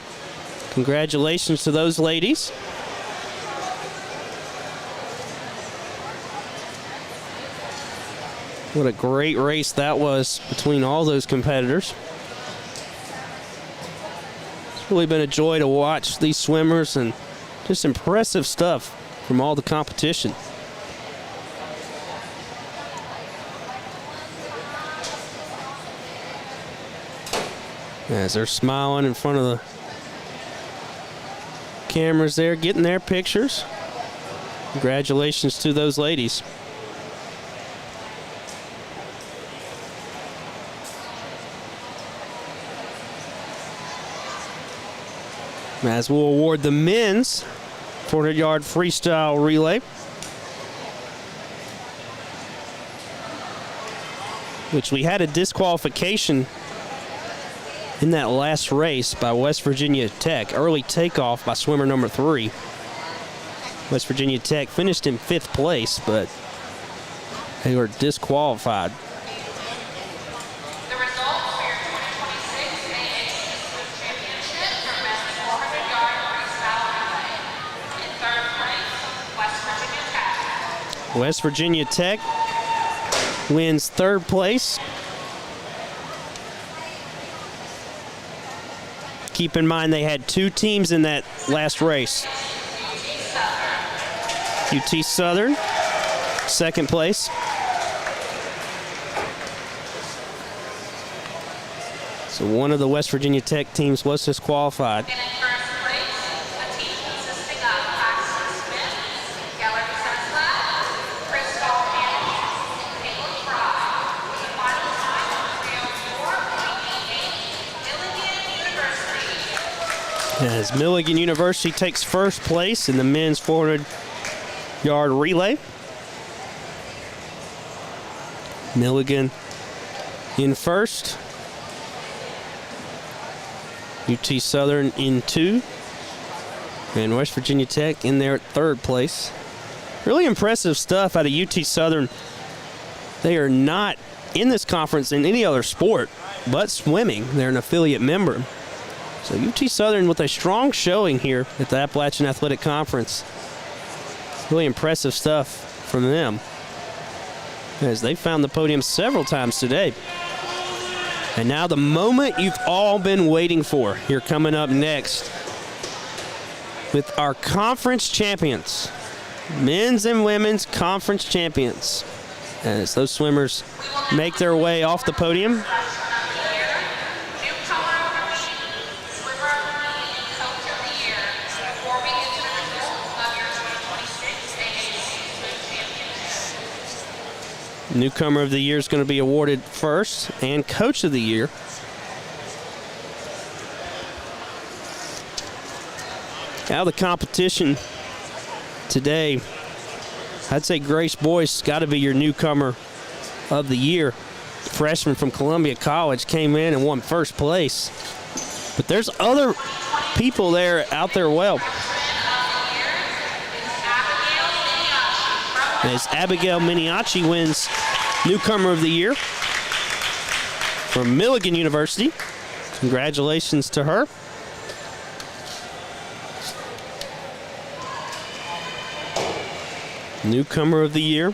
[SPEAKER 15] Congratulations to those ladies. What a great race that was between all those competitors. It's really been a joy to watch these swimmers and just impressive stuff from all the competition. As they're smiling in front of the cameras there, getting their pictures. Congratulations to those ladies. As we'll award the men's 400-yard freestyle relay, which we had a disqualification in that last race by West Virginia Tech. Early takeoff by swimmer number 3. West Virginia Tech finished in 5th place, but they were disqualified. West Virginia Tech wins 3rd place. Keep in mind they had 2 teams in that last race. UT Southern, 2nd place. So one of the West Virginia Tech teams was disqualified. As Milligan University takes 1st place in the men's 400-yard relay. Milligan in 1st. UT Southern in 2. And West Virginia Tech in there at 3rd place. Really impressive stuff out of UT Southern. They are not in this conference in any other sport but swimming. They're an affiliate member. So UT Southern with a strong showing here at the Appalachian Athletic Conference. Really impressive stuff from them, as they found the podium several times today. And now the moment you've all been waiting for, here coming up next with our conference champions, men's and women's conference champions, as those swimmers make their way off the podium. Newcomer of the Year is going to be awarded first, and Coach of the Year. Now the competition today, I'd say Grace Boyce got to be your Newcomer of the Year. Freshman from Columbia College came in and won 1st place. But there's other people there out there well. As Abigail Miniachi wins Newcomer of the Year from Milligan University. Congratulations to her. Newcomer of the year.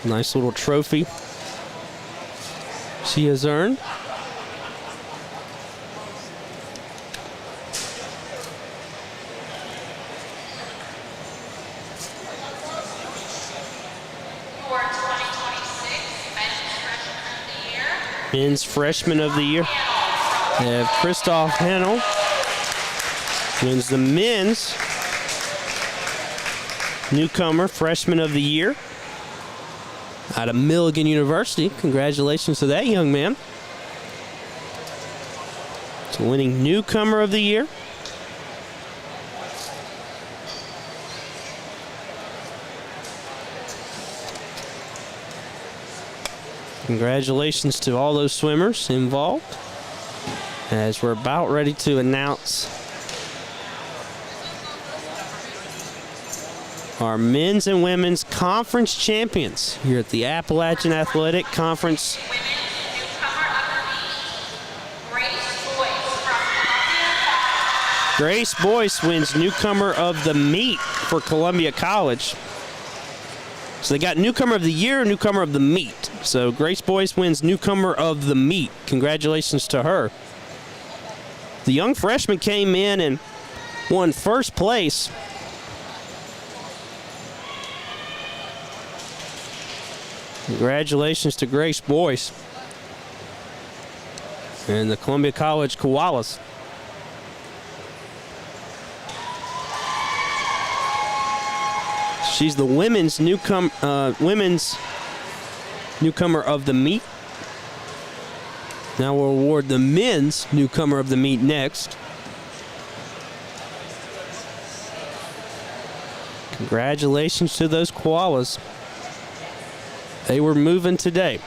[SPEAKER 15] Nice little trophy she has earned. Men's Freshman of the Year. They have Christoph Hennel. Wins the men's Newcomer Freshman of the Year out of Milligan University. Congratulations to that young man. So winning Newcomer of the Year. Congratulations to all those swimmers involved, as we're about ready to announce our men's and women's conference champions here at the Appalachian Athletic Conference. Grace Boyce wins Newcomer of the Meet for Columbia College. So they got Newcomer of the Year, Newcomer of the Meet. So Grace Boyce wins Newcomer of the Meet. Congratulations to her. The young freshman came in and won first place. Congratulations to Grace Boyce and the Columbia College Koalas. She's the women's newcomer of the meet. Now we'll award the men's newcomer of the meet next. Congratulations to those koalas. They were moving today.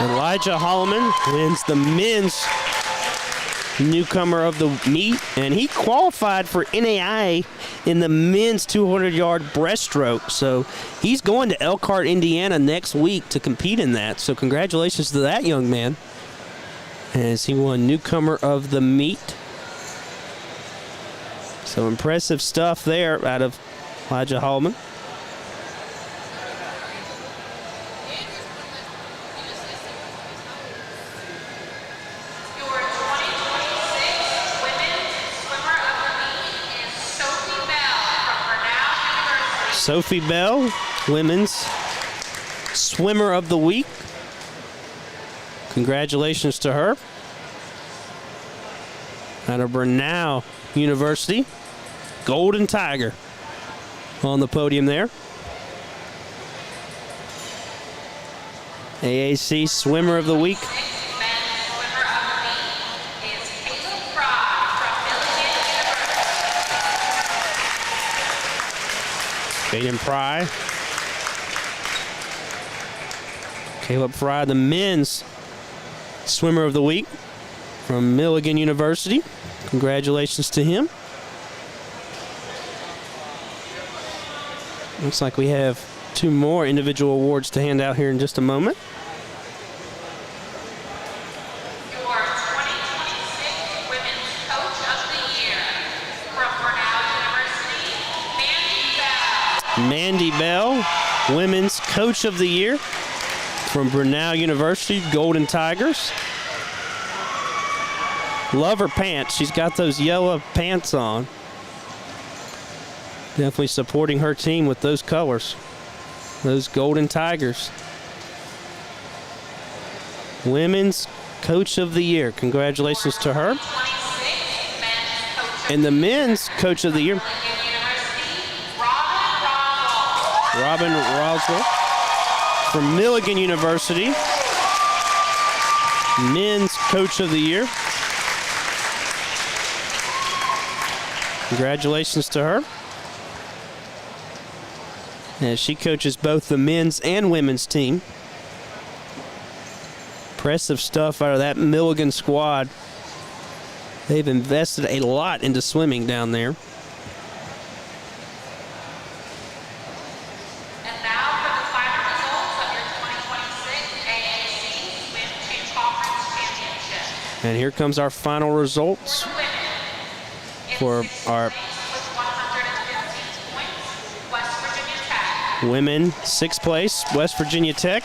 [SPEAKER 15] Elijah Holloman wins the men's newcomer of the meet, and he qualified for NAIA in the men's 200-yard breaststroke. So he's going to Elkhart, Indiana next week to compete in that. So congratulations to that young man, as he won newcomer of the meet. So impressive stuff there out of Elijah Holloman. Sophie Bell, women's swimmer of the week. Congratulations to her. Out of Brenau University, Golden Tiger on the podium there. AAC swimmer of the week. Caden Pry. Caleb Fry, the men's swimmer of the week from Milligan University. Congratulations to him. Looks like we have two more individual awards to hand out here in just a moment. Mandy Bell, Women's Coach of the Year from Brenau University, Golden Tigers. Love her pants. She's got those yellow pants on. Definitely supporting her team with those colors. Those Golden Tigers. Women's Coach of the Year. Congratulations to her. And the Men's Coach of the Year, Robin Roswell from Milligan University. Men's Coach of the Year. Congratulations to her, as she coaches both the men's and women's team. Impressive stuff out of that Milligan squad. They've invested a lot into swimming down there.
[SPEAKER 18] And now for the final results of your 2026 AAC Swim Team Conference Championship.
[SPEAKER 15] And here comes our final results for our women. 6th place, West Virginia Tech.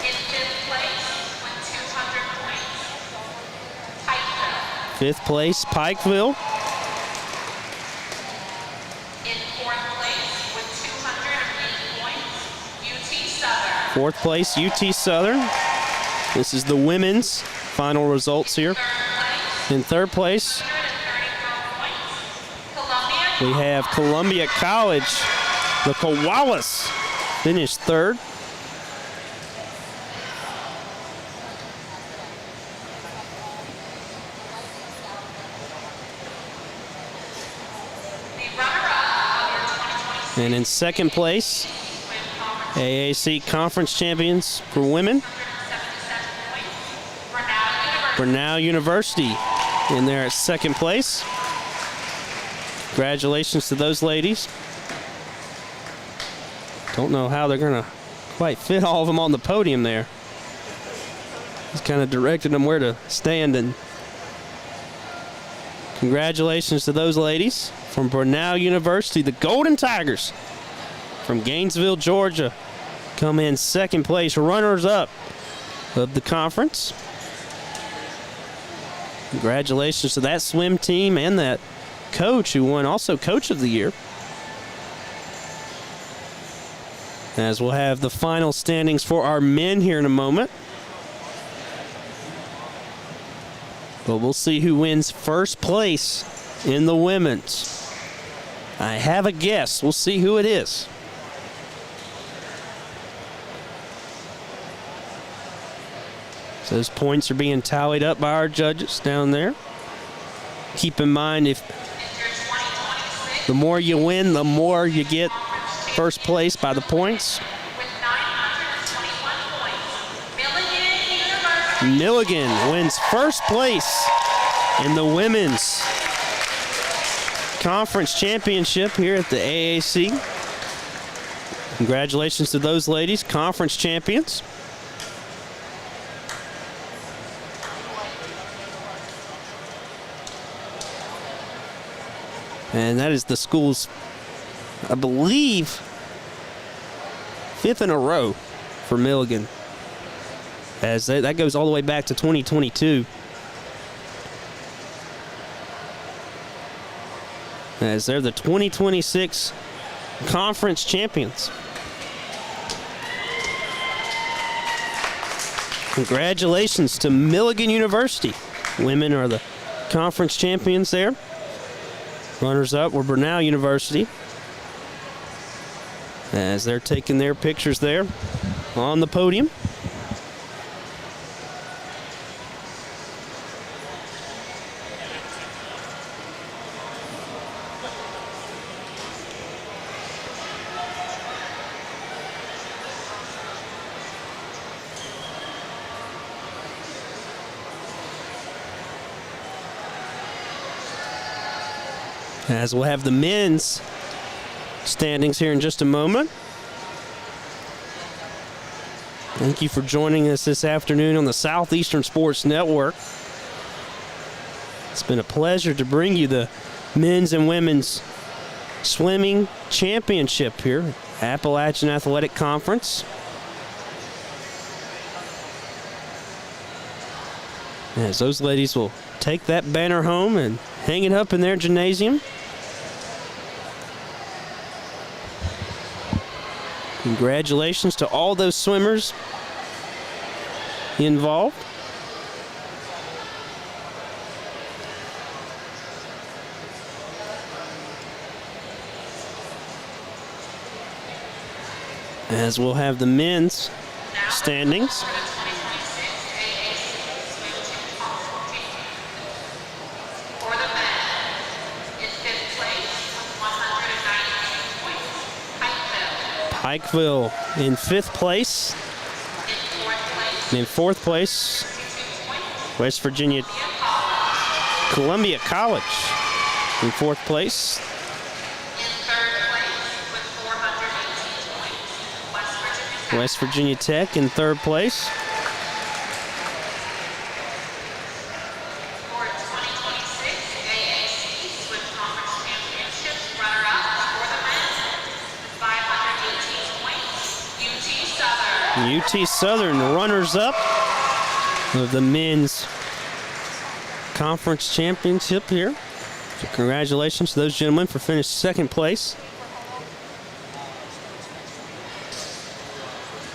[SPEAKER 18] In 5th place with 200 points, Pikeville.
[SPEAKER 15] 5th place, Pikeville.
[SPEAKER 18] In 4th place with 280 points, UT Southern.
[SPEAKER 15] 4th place, UT Southern. This is the women's final results here. In 3rd place, we have Columbia College. The Koalas finished 3rd. And in 2nd place, AAC Conference Champions for women, Brenau University in there at 2nd place. Congratulations to those ladies. Don't know how they're going to quite fit all of them on the podium there. Just kind of directed them where to stand. And congratulations to those ladies from Brenau University. The Golden Tigers from Gainesville, Georgia, come in 2nd place, runners-up of the conference. Congratulations to that swim team and that coach who won also Coach of the Year. As we'll have the final standings for our men here in a moment. But we'll see who wins 1st place in the women's. I have a guess. We'll see who it is. So those points are being tallied up by our judges down there. Keep in mind, if the more you win, the more you get 1st place by the points. Milligan wins 1st place in the women's conference championship here at the AAC. Congratulations to those ladies, conference champions. And that is the school's, I believe, 5th in a row for Milligan. As that goes all the way back to 2022. As they're the 2026 conference champions. Congratulations to Milligan University. Women are the conference champions there. Runners-up were Brenau University. As they're taking their pictures there on the podium. As we'll have the men's standings here in just a moment. Thank you for joining us this afternoon on the Southeastern Sports Network. It's been a pleasure to bring you the men's and women's swimming championship here, Appalachian Athletic Conference. As those ladies will take that banner home and hang it up in their gymnasium. Congratulations to all those swimmers involved. As we'll have the men's standings. Pikeville in 5th place. In 4th place, West Virginia Columbia College in 4th place. West Virginia Tech in 3rd place. UT Southern, the runners-up of the men's conference championship here. So congratulations to those gentlemen for finishing 2nd place.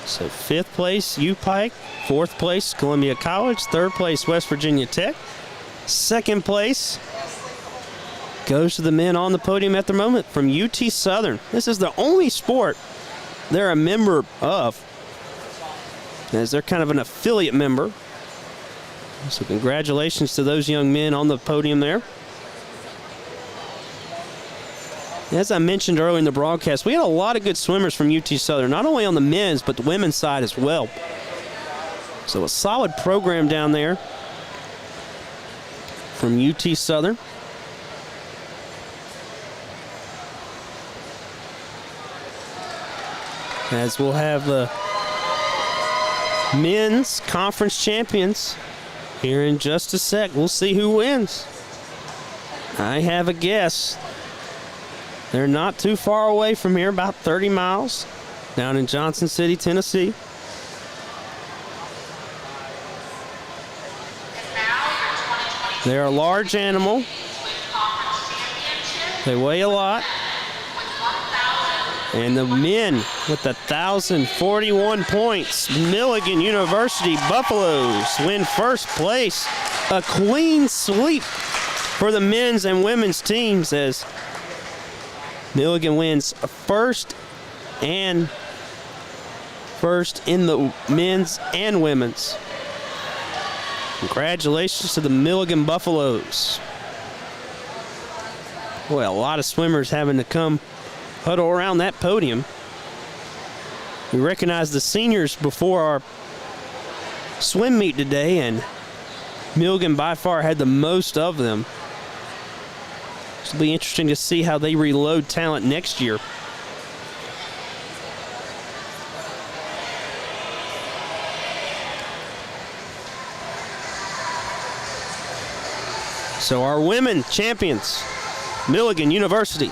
[SPEAKER 15] So 5th place, U-Pike. 4th place, Columbia College. 3rd place, West Virginia Tech. 2nd place goes to the men on the podium at the moment from UT Southern. This is the only sport they're a member of, as they're kind of an affiliate member. So congratulations to those young men on the podium there. As I mentioned earlier in the broadcast, we had a lot of good swimmers from UT Southern, not only on the men's, but the women's side as well. So a solid program down there from UT Southern. As we'll have the men's conference champions here in just a sec. We'll see who wins. I have a guess. They're not too far away from here, about 30 miles, down in Johnson City, Tennessee. They're a large animal. They weigh a lot. And the men with 1,041 points, Milligan University Buffaloes win 1st place. A clean sweep for the men's and women's teams as Milligan wins 1st in the men's and women's. Congratulations to the Milligan Buffaloes. Boy, a lot of swimmers having to come huddle around that podium. We recognized the seniors before our swim meet today, and Milligan by far had the most of them. It'll be interesting to see how they reload talent next year. So our women champions, Milligan University.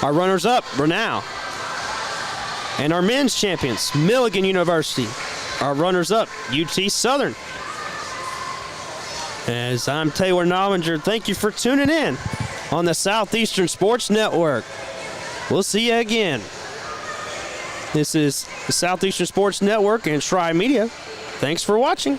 [SPEAKER 15] Our runners-up, Brunel. And our men's champions, Milligan University. Our runners-up, UT Southern. As I'm Taylor Nominger, thank you for tuning in on the Southeastern Sports Network. We'll see you again. This is the Southeastern Sports Network and Tri Media. Thanks for watching.